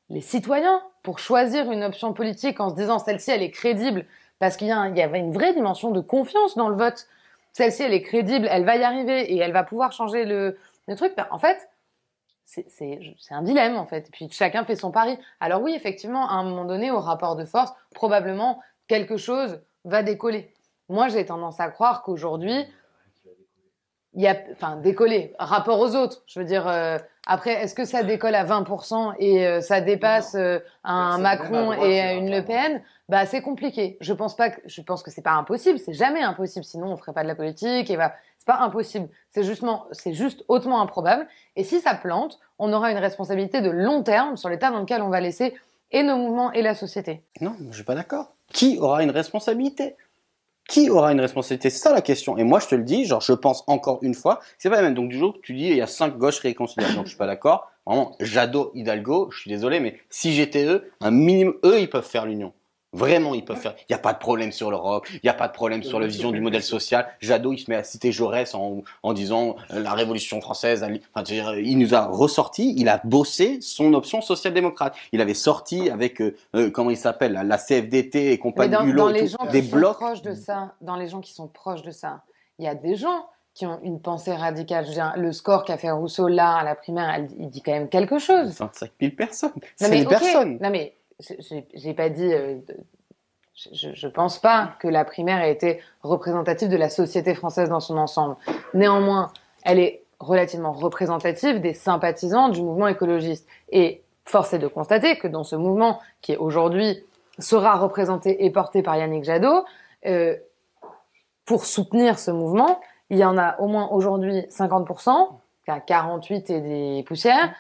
[SPEAKER 4] les citoyens, pour choisir une option politique en se disant celle-ci, elle est crédible, parce il y avait une vraie dimension de confiance dans le vote. Celle-ci, elle est crédible, elle va y arriver et elle va pouvoir changer le truc. Ben, en fait, c'est un dilemme en fait. Et puis chacun fait son pari. Alors oui, effectivement, à un moment donné, au rapport de force, probablement quelque chose va décoller. Moi, j'ai tendance à croire qu'aujourd'hui, il y a, enfin, décoller, rapport aux autres. Je veux dire, après, est-ce que ça décolle à 20% et ça dépasse un Macron et une Le Pen? Bah, c'est compliqué. Je pense que c'est pas impossible. C'est jamais impossible. Sinon, on ferait pas de la politique et bah, c'est pas impossible. C'est juste hautement improbable. Et si ça plante, on aura une responsabilité de long terme sur l'état dans lequel on va laisser et nos mouvements et la société.
[SPEAKER 3] Non, je suis pas d'accord. Qui aura une responsabilité? Qui aura une responsabilité? C'est ça la question. Et moi, je te le dis, genre, je pense encore une fois, c'est pas la même. Donc, du jour que tu dis, il y a 5 gauches réconciliables. Donc, je suis pas d'accord. Vraiment, Jadot, Hidalgo, je suis désolé, mais si j'étais eux, un minimum, eux, ils peuvent faire l'union. Vraiment, ils peuvent faire. Il n'y a pas de problème sur l'Europe, il n'y a pas de problème sur la vision du modèle social. Jadot, il se met à citer Jaurès en disant la Révolution française. Enfin, il nous a ressorti, il a bossé son option social-démocrate. Il avait sorti avec, comment il s'appelle, la CFDT et compagnie,
[SPEAKER 4] dans les gens
[SPEAKER 3] des
[SPEAKER 4] qui sont
[SPEAKER 3] blocs.
[SPEAKER 4] proches de ça, dans les gens qui sont proches de ça, il y a des gens qui ont une pensée radicale. Je veux dire, le score qu'a fait Rousseau là à la primaire, il dit quand même quelque chose.
[SPEAKER 3] 25 000 personnes.
[SPEAKER 4] Non,
[SPEAKER 3] C'est
[SPEAKER 4] mais
[SPEAKER 3] des personnes.
[SPEAKER 4] Non mais j'ai pas dit. Je pense pas que la primaire ait été représentative de la société française dans son ensemble. Néanmoins, elle est relativement représentative des sympathisants du mouvement écologiste. Et force est de constater que dans ce mouvement, qui aujourd'hui sera représenté et porté par Yannick Jadot, pour soutenir ce mouvement, il y en a au moins aujourd'hui 50%, à 48 et des poussières,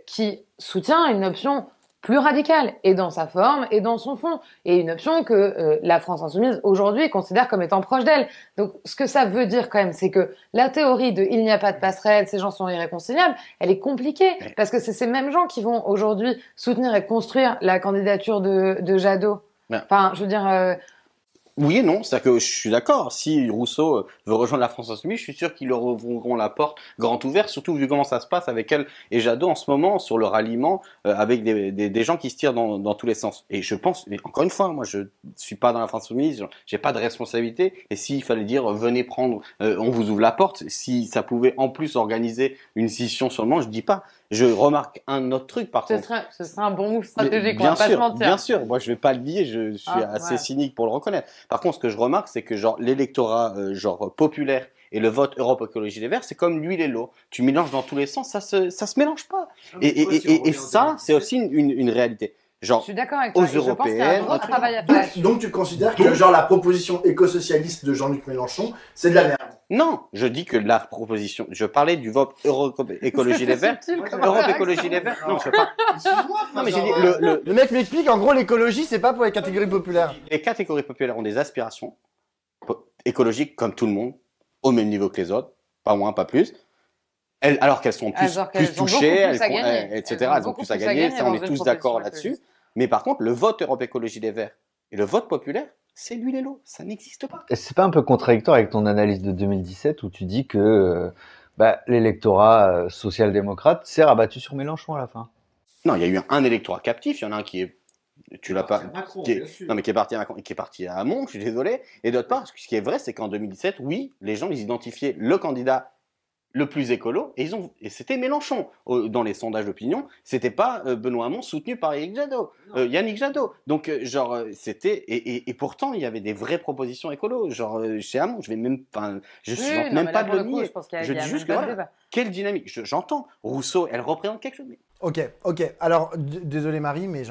[SPEAKER 4] qui soutient une option plus radicale, et dans sa forme, et dans son fond, et une option que la France insoumise aujourd'hui considère comme étant proche d'elle. Donc, ce que ça veut dire quand même, c'est que la théorie de il n'y a pas de passerelle, ces gens sont irréconciliables, elle est compliquée, parce que c'est ces mêmes gens qui vont aujourd'hui soutenir et construire la candidature de Jadot. Enfin, je veux dire.
[SPEAKER 3] Oui et non, c'est-à-dire que je suis d'accord. Si Rousseau veut rejoindre la France Insoumise, je suis sûr qu'ils leur ouvriront la porte grande ouverte, surtout vu comment ça se passe avec elle et Jadot en ce moment sur le ralliement, avec des gens qui se tirent dans tous les sens. Et je pense, mais encore une fois, moi je suis pas dans la France Insoumise, j'ai pas de responsabilité. Et s'il fallait dire venez prendre, on vous ouvre la porte, si ça pouvait en plus organiser une scission sur le Mans, je dis pas. Je remarque un autre truc par contre.
[SPEAKER 4] Ce serait un bon move stratégique, on
[SPEAKER 3] bien
[SPEAKER 4] va pas se
[SPEAKER 3] sûr,
[SPEAKER 4] mentir.
[SPEAKER 3] bien sûr. Moi, je vais pas le nier, je suis assez cynique pour le reconnaître. Par contre, ce que je remarque, c'est que genre l'électorat genre populaire et le vote Europe Écologie Les Verts, c'est comme l'huile et l'eau. Tu mélanges dans tous les sens, ça se mélange pas. Et ça, c'est aussi une réalité. Genre,
[SPEAKER 4] je suis d'accord avec toi.
[SPEAKER 3] aux européennes.
[SPEAKER 4] Je pense qu'il y a un gros travail à faire.
[SPEAKER 1] Donc tu considères que genre la proposition éco-socialiste de Jean-Luc Mélenchon, c'est de la merde?
[SPEAKER 3] Non, je dis que la proposition, je parlais du vote Europe Écologie Les Verts. Europe Écologie Les Verts. Non, je sais pas.
[SPEAKER 1] Non, mais j'ai dit, le mec m'explique, en gros, l'écologie, c'est pas pour les catégories populaires.
[SPEAKER 3] Les catégories populaires ont des aspirations écologiques comme tout le monde, au même niveau que les autres, pas moins, pas plus. Alors qu'elles sont plus touchées, etc. Elles ont plus à gagner, ça on est tous d'accord là-dessus. Mais par contre, le vote Europe Écologie Les Verts et le vote populaire, c'est l'huile et l'eau, ça n'existe pas.
[SPEAKER 2] C'est pas un peu contradictoire avec ton analyse de 2017 où tu dis que Bah, l'électorat social-démocrate s'est rabattu sur Mélenchon à la fin.
[SPEAKER 3] Non, il y a eu un électorat captif, il y en a un qui est tu l'as pas
[SPEAKER 5] Macron,
[SPEAKER 3] qui est,
[SPEAKER 5] bien sûr.
[SPEAKER 3] non mais qui est parti à Macron, qui est parti à Hamon, je suis désolé, et d'autre part, ce qui est vrai, c'est qu'en 2017, oui, les gens ils identifiaient le candidat le plus écolo et c'était Mélenchon dans les sondages d'opinion, c'était pas Benoît Hamon soutenu par Yannick Jadot. Donc c'était et pourtant il y avait des vraies propositions écolo, chez Hamon, je
[SPEAKER 4] Oui,
[SPEAKER 3] tente
[SPEAKER 4] non,
[SPEAKER 3] même
[SPEAKER 4] mais
[SPEAKER 3] pas
[SPEAKER 4] là,
[SPEAKER 3] de
[SPEAKER 4] pour
[SPEAKER 3] le
[SPEAKER 4] le coup,
[SPEAKER 3] nier.
[SPEAKER 4] je pense qu'il y a,
[SPEAKER 3] Je
[SPEAKER 4] il y a
[SPEAKER 3] dis
[SPEAKER 4] même
[SPEAKER 3] juste que
[SPEAKER 4] pas de
[SPEAKER 3] voilà,
[SPEAKER 4] débat.
[SPEAKER 3] quelle dynamique. J'entends Rousseau, elle représente quelque chose. Mais
[SPEAKER 1] Ok. Alors, désolé Marie, mais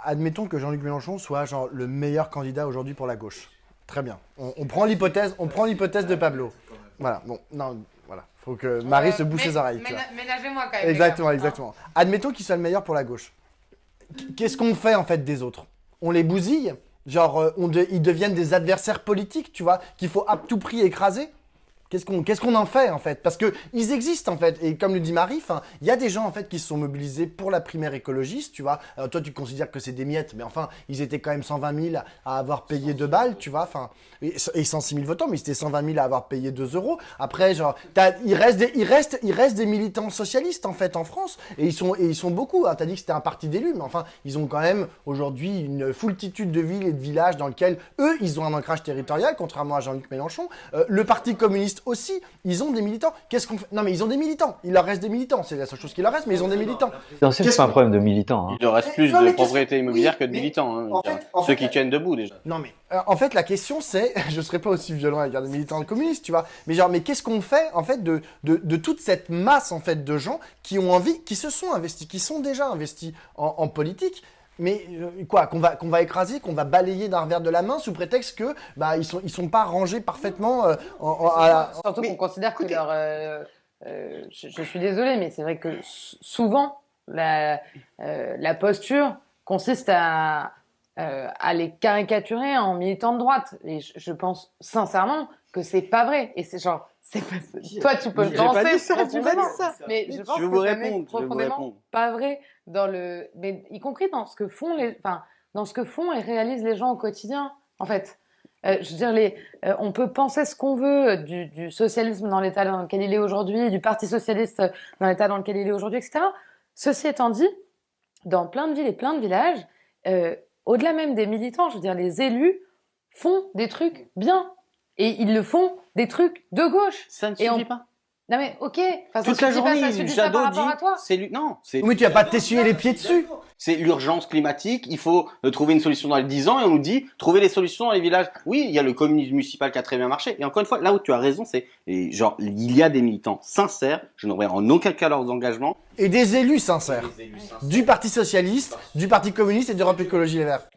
[SPEAKER 1] admettons que Jean-Luc Mélenchon soit le meilleur candidat aujourd'hui pour la gauche. Très bien. On prend l'hypothèse de Pablo. Voilà. Bon, non, voilà. Faut que Marie se bouche les oreilles. tu vois.
[SPEAKER 4] Ménagez-moi quand même.
[SPEAKER 1] Exactement. Admettons qu'il soit le meilleur pour la gauche. Qu'est-ce qu'on fait en fait des autres? On les bousille? Ils deviennent des adversaires politiques, tu vois, qu'il faut à tout prix écraser? Qu'est-ce qu'on en fait en fait? Parce que ils existent en fait, et comme le dit Marie, il y a des gens en fait qui se sont mobilisés pour la primaire écologiste, tu vois. Alors, toi tu considères que c'est des miettes, mais enfin ils étaient quand même 120 000 à avoir payé 2 balles, tu vois. Et 106 000 votants, mais c'était 120 000 à avoir payé 2 euros. Après il reste des militants socialistes en fait en France, et ils sont beaucoup. Hein. T'as dit que c'était un parti d'élus, mais enfin ils ont quand même aujourd'hui une foultitude de villes et de villages dans lesquels eux ils ont un ancrage territorial, contrairement à Jean-Luc Mélenchon. Le Parti communiste aussi, ils ont des militants. Qu'est-ce qu'on fait? Non mais ils ont des militants, il leur reste des militants, c'est la seule chose qui leur reste, mais ils ont des militants.
[SPEAKER 2] C'est pas un problème de militants. Hein.
[SPEAKER 3] il leur reste plus
[SPEAKER 5] Non,
[SPEAKER 3] de
[SPEAKER 5] mais
[SPEAKER 3] propriété immobilière
[SPEAKER 5] oui,
[SPEAKER 3] que de
[SPEAKER 5] mais
[SPEAKER 3] militants. Hein,
[SPEAKER 5] en
[SPEAKER 3] ceux
[SPEAKER 5] fait-
[SPEAKER 3] qui tiennent debout déjà.
[SPEAKER 1] Non mais en fait la question c'est, je serais pas aussi violent avec des militants communistes, tu vois, mais qu'est-ce qu'on fait en fait de toute cette masse en fait de gens qui ont envie, qui se sont investis, qui sont déjà investis en politique? Mais qu'on va écraser, qu'on va balayer d'un revers de la main sous prétexte que ils sont pas rangés parfaitement
[SPEAKER 4] Surtout qu'on considère que leur. Je suis désolée, mais c'est vrai que souvent, la posture consiste à les caricaturer en militants de droite. Et je pense sincèrement que c'est pas vrai. Et c'est genre. Toi, tu peux le
[SPEAKER 3] J'ai pas
[SPEAKER 4] penser
[SPEAKER 3] dit ça, j'ai pas dit
[SPEAKER 4] profondément,
[SPEAKER 3] ça.
[SPEAKER 4] mais je pense
[SPEAKER 3] Je vais
[SPEAKER 4] que
[SPEAKER 3] vous
[SPEAKER 4] ça n'est
[SPEAKER 3] répondre, je vais vous
[SPEAKER 4] profondément
[SPEAKER 3] répondre.
[SPEAKER 4] pas vrai mais y compris dans ce que font dans ce que font et réalisent les gens au quotidien, en fait. Je veux dire, on peut penser ce qu'on veut du socialisme dans l'état dans lequel il est aujourd'hui, du Parti socialiste dans l'état dans lequel il est aujourd'hui, etc. Ceci étant dit, dans plein de villes et plein de villages, au-delà même des militants, je veux dire, les élus font des trucs bien. Et ils le font des trucs de gauche.
[SPEAKER 3] Ça ne
[SPEAKER 4] Et
[SPEAKER 3] suffit pas.
[SPEAKER 4] Non mais ok, enfin,
[SPEAKER 3] Toute
[SPEAKER 4] ça
[SPEAKER 3] la
[SPEAKER 4] suffit pas,
[SPEAKER 3] journée,
[SPEAKER 4] ça suffit pas
[SPEAKER 3] Jadot
[SPEAKER 4] par
[SPEAKER 3] dit,
[SPEAKER 4] rapport à toi.
[SPEAKER 1] Oui, tu vas pas t'essuyer les pieds dessus.
[SPEAKER 3] C'est l'urgence climatique, il faut trouver une solution dans les 10 ans et on nous dit trouver les solutions dans les villages. Oui, il y a le communisme municipal qui a très bien marché. Et encore une fois, là où tu as raison, il y a des militants sincères, je ne reviens en aucun cas leurs engagements.
[SPEAKER 1] Et des élus sincères. Du Parti socialiste, du Parti communiste et d'Europe Écologie Les Verts.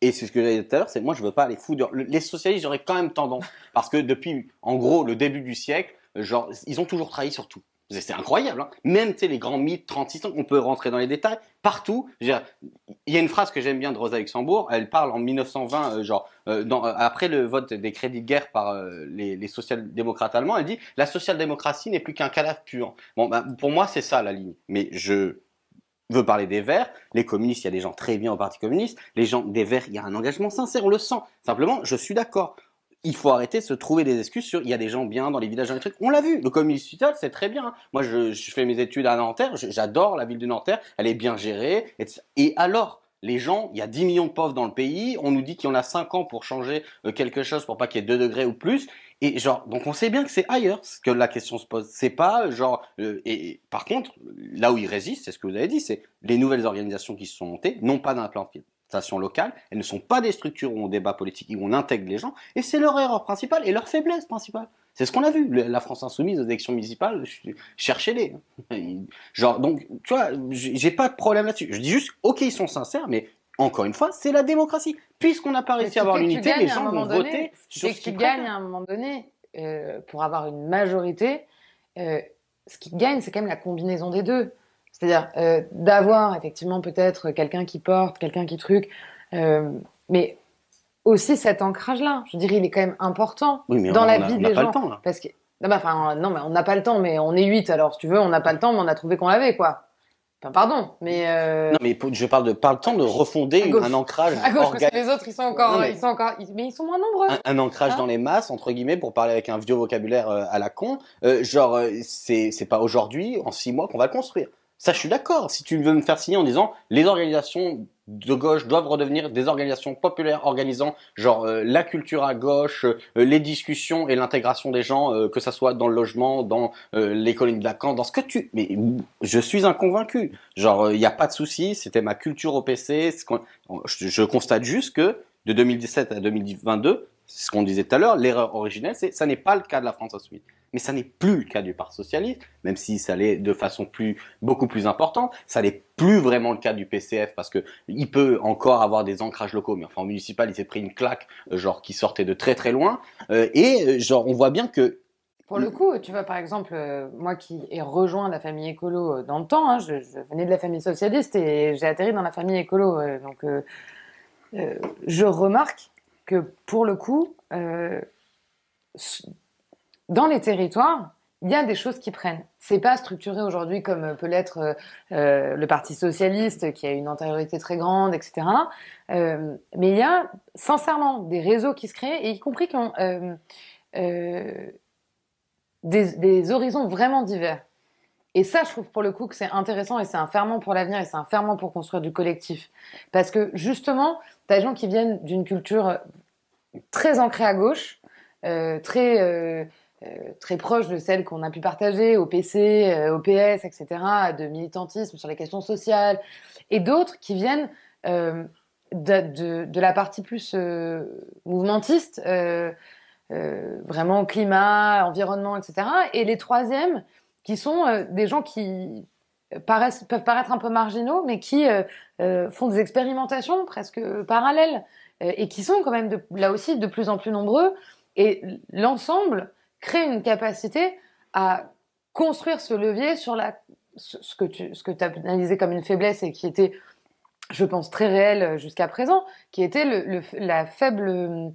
[SPEAKER 3] Et c'est ce que j'avais dit tout à l'heure, c'est moi je veux pas les foutre. Les socialistes, j'aurais quand même tendance, parce que depuis, en gros, le début du siècle, ils ont toujours trahi sur tout. C'est incroyable, hein. Même, tu sais, les grands mythes 36 ans, on peut rentrer dans les détails, partout. Je veux dire, il y a une phrase que j'aime bien de Rosa Luxembourg, elle parle en 1920, après le vote des crédits de guerre par les social-démocrates allemands, elle dit « La social-démocratie n'est plus qu'un cadavre puant ». Bon, pour moi, c'est ça la ligne. Mais je veux parler des Verts, les communistes, il y a des gens très bien au Parti communiste, les gens des Verts, il y a un engagement sincère, on le sent. Simplement, je suis d'accord. Il faut arrêter de se trouver des excuses sur il y a des gens bien dans les villages, dans les trucs. On l'a vu, le communiste social, c'est très bien. Moi, je fais mes études à Nanterre, j'adore la ville de Nanterre, elle est bien gérée. Et alors, les gens, il y a 10 millions de pauvres dans le pays, on nous dit qu'il y en a 5 ans pour changer quelque chose pour pas qu'il y ait 2 degrés ou plus. Et donc on sait bien que c'est ailleurs que la question se pose. C'est pas et par contre, là où ils résistent, c'est ce que vous avez dit, c'est les nouvelles organisations qui se sont montées, non pas d'implantation locale, elles ne sont pas des structures où on débat politique, où on intègre les gens, et c'est leur erreur principale et leur faiblesse principale. C'est ce qu'on a vu, la France insoumise aux élections municipales, cherchez-les. Donc, tu vois, j'ai pas de problème là-dessus. Je dis juste, ok, ils sont sincères, mais encore une fois, c'est la démocratie. Puisqu'on n'a pas réussi à avoir l'unité, les gens vont voter sur ce
[SPEAKER 4] qu'ils
[SPEAKER 3] qu'ils
[SPEAKER 4] gagnent
[SPEAKER 3] préfèrent.
[SPEAKER 4] à un moment donné, pour avoir une majorité, ce qu'ils gagnent, c'est quand même la combinaison des deux. C'est-à-dire d'avoir effectivement peut-être quelqu'un qui porte, quelqu'un qui truc, mais aussi cet ancrage-là. Je dirais, il est quand même important
[SPEAKER 3] Oui, mais
[SPEAKER 4] dans la
[SPEAKER 3] on
[SPEAKER 4] vie
[SPEAKER 3] n'a
[SPEAKER 4] des
[SPEAKER 3] pas
[SPEAKER 4] gens.
[SPEAKER 3] le temps, là.
[SPEAKER 4] Parce que non, mais on n'a pas le temps, mais on est 8, alors si tu veux, on n'a pas le temps, mais on a trouvé qu'on l'avait, quoi. Enfin, pardon, mais
[SPEAKER 3] Non, mais je parle de temps de refonder
[SPEAKER 4] à gauche.
[SPEAKER 3] un ancrage
[SPEAKER 4] à gauche, parce que
[SPEAKER 3] organique.
[SPEAKER 4] les autres, ils sont encore,
[SPEAKER 3] Non, mais-
[SPEAKER 4] mais ils sont moins nombreux.
[SPEAKER 3] Un ancrage
[SPEAKER 4] Hein.
[SPEAKER 3] dans les masses, entre guillemets, pour parler avec un vieux vocabulaire à la con, c'est pas aujourd'hui, en 6 mois, qu'on va le construire. Ça, je suis d'accord. Si tu veux me faire signer en disant les organisations de gauche doivent redevenir des organisations populaires organisant la culture à gauche, les discussions et l'intégration des gens, que ça soit dans le logement, dans les colonies de vacances, dans ce que tu... Mais je suis inconvaincu. Il n'y a pas de souci, c'était ma culture au PC. Je constate juste que de 2017 à 2022, c'est ce qu'on disait tout à l'heure, l'erreur originelle, ça n'est pas le cas de la France insoumise. Mais ça n'est plus le cas du Parti socialiste, même si ça l'est de façon beaucoup plus importante. Ça n'est plus vraiment le cas du PCF parce que il peut encore avoir des ancrages locaux, mais enfin en municipal, il s'est pris une claque, qui sortait de très très loin. On voit bien que
[SPEAKER 4] Pour le coup, tu vois, par exemple, moi qui ai rejoint la famille écolo dans le temps, hein, je venais de la famille socialiste et j'ai atterri dans la famille écolo. Je remarque que pour le coup, dans les territoires, il y a des choses qui prennent. C'est pas structuré aujourd'hui comme peut l'être le Parti socialiste, qui a une antériorité très grande, etc. Mais il y a sincèrement des réseaux qui se créent, et y compris qui ont des horizons vraiment divers. Et ça, je trouve pour le coup que c'est intéressant et c'est un ferment pour l'avenir et c'est un ferment pour construire du collectif. Parce que justement, t'as des gens qui viennent d'une culture très ancrée à gauche, très proche de celle qu'on a pu partager au PC, au PS, etc., de militantisme sur les questions sociales, et d'autres qui viennent de la partie plus mouvmentiste, vraiment climat, environnement, etc., et les troisièmes qui sont des gens qui peuvent paraître un peu marginaux, mais qui font des expérimentations presque parallèles, et qui sont quand même là aussi de plus en plus nombreux, et l'ensemble crée une capacité à construire ce levier sur ce que tu as analysé comme une faiblesse et qui était, je pense, très réel jusqu'à présent, qui était la faible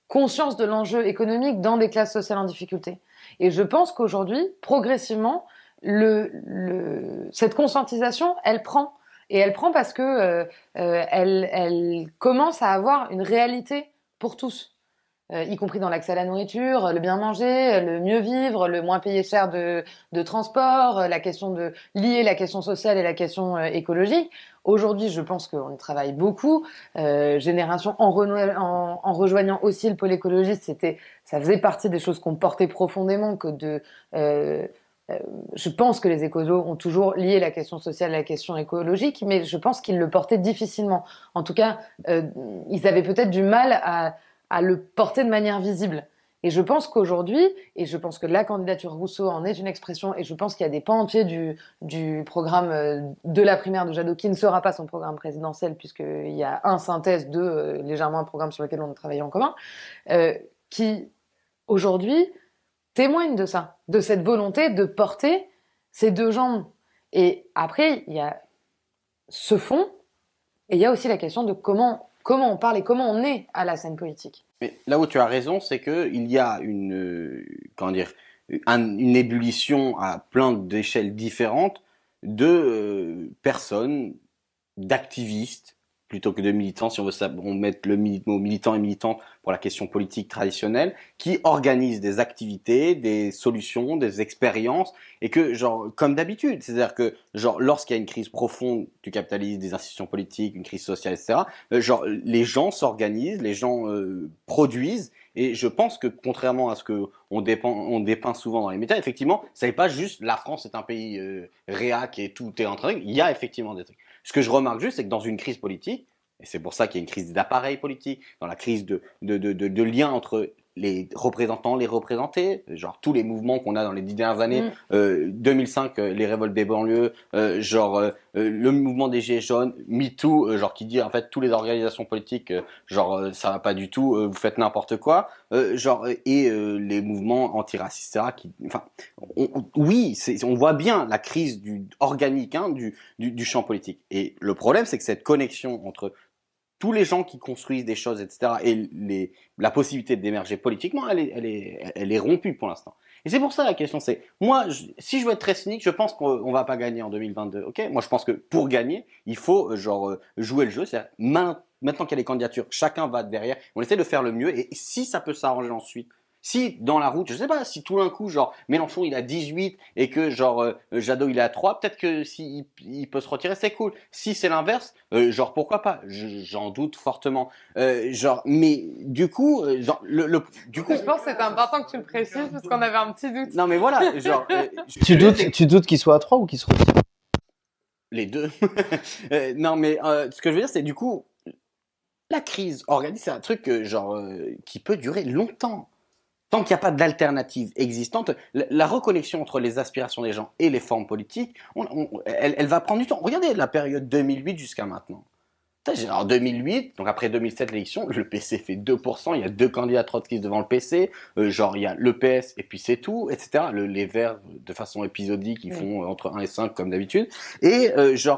[SPEAKER 4] conscience de l'enjeu économique dans des classes sociales en difficulté. Et je pense qu'aujourd'hui, progressivement, cette conscientisation, elle prend. Et elle prend parce que elle commence à avoir une réalité pour tous. Y compris dans l'accès à la nourriture, le bien manger, le mieux vivre, le moins payer cher de transport, la question de lier la question sociale et la question écologique. Aujourd'hui, je pense qu'on y travaille beaucoup. Génération en rejoignant aussi le pôle écologiste, ça faisait partie des choses qu'on portait profondément je pense que les écolos ont toujours lié la question sociale à la question écologique, mais je pense qu'ils le portaient difficilement. En tout cas, ils avaient peut-être du mal à le porter de manière visible. Et je pense qu'aujourd'hui, et je pense que la candidature Rousseau en est une expression, et je pense qu'il y a des pans entiers du programme de la primaire de Jadot qui ne sera pas son programme présidentiel, puisqu'il y a un synthèse de légèrement un programme sur lequel on a travaillé en commun, qui aujourd'hui témoigne de ça, de cette volonté de porter ces deux jambes. Et après, il y a ce fond, et il y a aussi la question de comment on parle et comment on est à la scène politique.
[SPEAKER 3] Mais là où tu as raison, c'est que il y a une ébullition à plein d'échelles différentes de personnes, d'activistes, plutôt que de militants, si on met le mot militant et militante pour la question politique traditionnelle, qui organisent des activités, des solutions, des expériences, et que, comme d'habitude, c'est-à-dire que, lorsqu'il y a une crise profonde du capitalisme, des institutions politiques, une crise sociale, etc., les gens s'organisent, les gens produisent, et je pense que, contrairement à ce que on dépeint souvent dans les médias, effectivement, ça n'est pas juste la France est un pays réac et tout est en train de... Il y a effectivement des trucs. Ce que je remarque juste, c'est que dans une crise politique, et c'est pour ça qu'il y a une crise d'appareil politique, dans la crise de lien entre les représentants, les représentés, tous les mouvements qu'on a dans les 10 dernières années, 2005, les révoltes des banlieues, le mouvement des Gilets jaunes, MeToo, qui dit en fait toutes les organisations politiques, ça va pas du tout, vous faites n'importe quoi, les mouvements antiracistes, etc. Oui, on voit bien la crise organique du champ politique. Et le problème, c'est que cette connexion entre tous les gens qui construisent des choses, etc., et la possibilité d'émerger politiquement, elle est rompue pour l'instant. Et c'est pour ça la question, c'est, moi, si je veux être très cynique, je pense qu'on va pas gagner en 2022, ok? Moi, je pense que pour gagner, il faut, jouer le jeu, c'est-à-dire, maintenant qu'il y a les candidatures, chacun va derrière, on essaie de faire le mieux, et si ça peut s'arranger ensuite, si dans la route, je sais pas, si tout d'un coup, Mélenchon il a 18 et que Jadot il est à 3, peut-être que si il peut se retirer, c'est cool. Si c'est l'inverse, pourquoi pas? J'en doute fortement. Mais du coup, du coup,
[SPEAKER 4] Je pense que c'est important que tu le précises parce qu'on avait un petit doute.
[SPEAKER 3] non mais voilà,
[SPEAKER 2] Tu doutes qu'il soit à 3 ou qu'il se retire?
[SPEAKER 3] les deux. Non mais ce que je veux dire, c'est du coup, la crise organique, c'est un truc qui peut durer longtemps. Tant qu'il n'y a pas d'alternative existante, la reconnexion entre les aspirations des gens et les formes politiques, elle va prendre du temps. Regardez la période 2008 jusqu'à maintenant. En 2008, donc après 2007 l'élection, le PC fait 2%, il y a 2 candidats trotskistes devant le PC, il y a le PS et puis c'est tout, etc. Les Verts, de façon épisodique, ils font entre 1 et 5 comme d'habitude. Et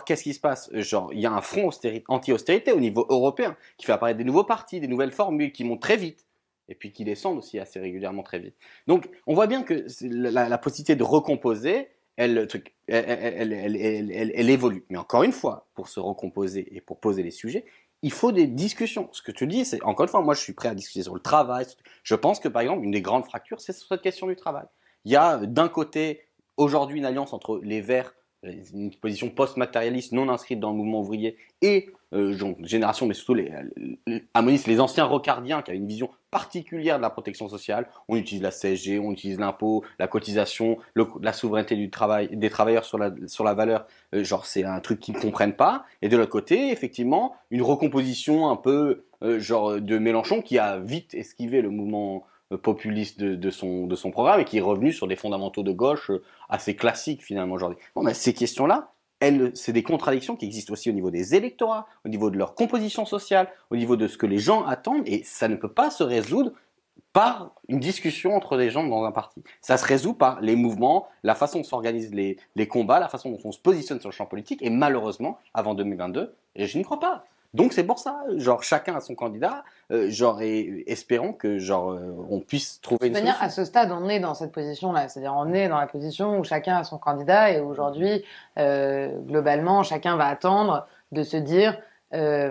[SPEAKER 3] qu'est-ce qui se passe? Il y a un front anti-austérité au niveau européen qui fait apparaître des nouveaux partis, des nouvelles formules qui montent très vite et puis qui descendent aussi assez régulièrement très vite. Donc on voit bien que la possibilité de recomposer, elle évolue. Mais encore une fois, pour se recomposer et pour poser les sujets, il faut des discussions. Ce que tu dis, c'est, encore une fois, moi je suis prêt à discuter sur le travail. Je pense que par exemple, une des grandes fractures, c'est sur cette question du travail. Il y a d'un côté, aujourd'hui, une alliance entre les Verts, une position post-matérialiste non inscrite dans le mouvement ouvrier, et génération, mais surtout à mon avis, les anciens rocardiens qui avaient une vision particulière de la protection sociale. On utilise la CSG, on utilise l'impôt, la cotisation, la souveraineté du travail, des travailleurs sur la valeur. C'est un truc qu'ils ne comprennent pas. Et de l'autre côté, effectivement, une recomposition un peu de Mélenchon qui a vite esquivé le mouvement populiste de son programme et qui est revenu sur des fondamentaux de gauche assez classiques finalement aujourd'hui. Bon, ben, ces questions-là, c'est des contradictions qui existent aussi au niveau des électorats, au niveau de leur composition sociale, au niveau de ce que les gens attendent, et ça ne peut pas se résoudre par une discussion entre des gens dans un parti. Ça se résout par les mouvements, la façon dont s'organisent les combats, la façon dont on se positionne sur le champ politique, et malheureusement, avant 2022, et je n'y crois pas. Donc c'est pour ça, chacun a son candidat, et espérons que on puisse trouver une
[SPEAKER 4] De toute manière,
[SPEAKER 3] solution.
[SPEAKER 4] à ce stade, on est dans cette position-là. C'est-à-dire, on est dans la position où chacun a son candidat et aujourd'hui, globalement, chacun va attendre de se dire, va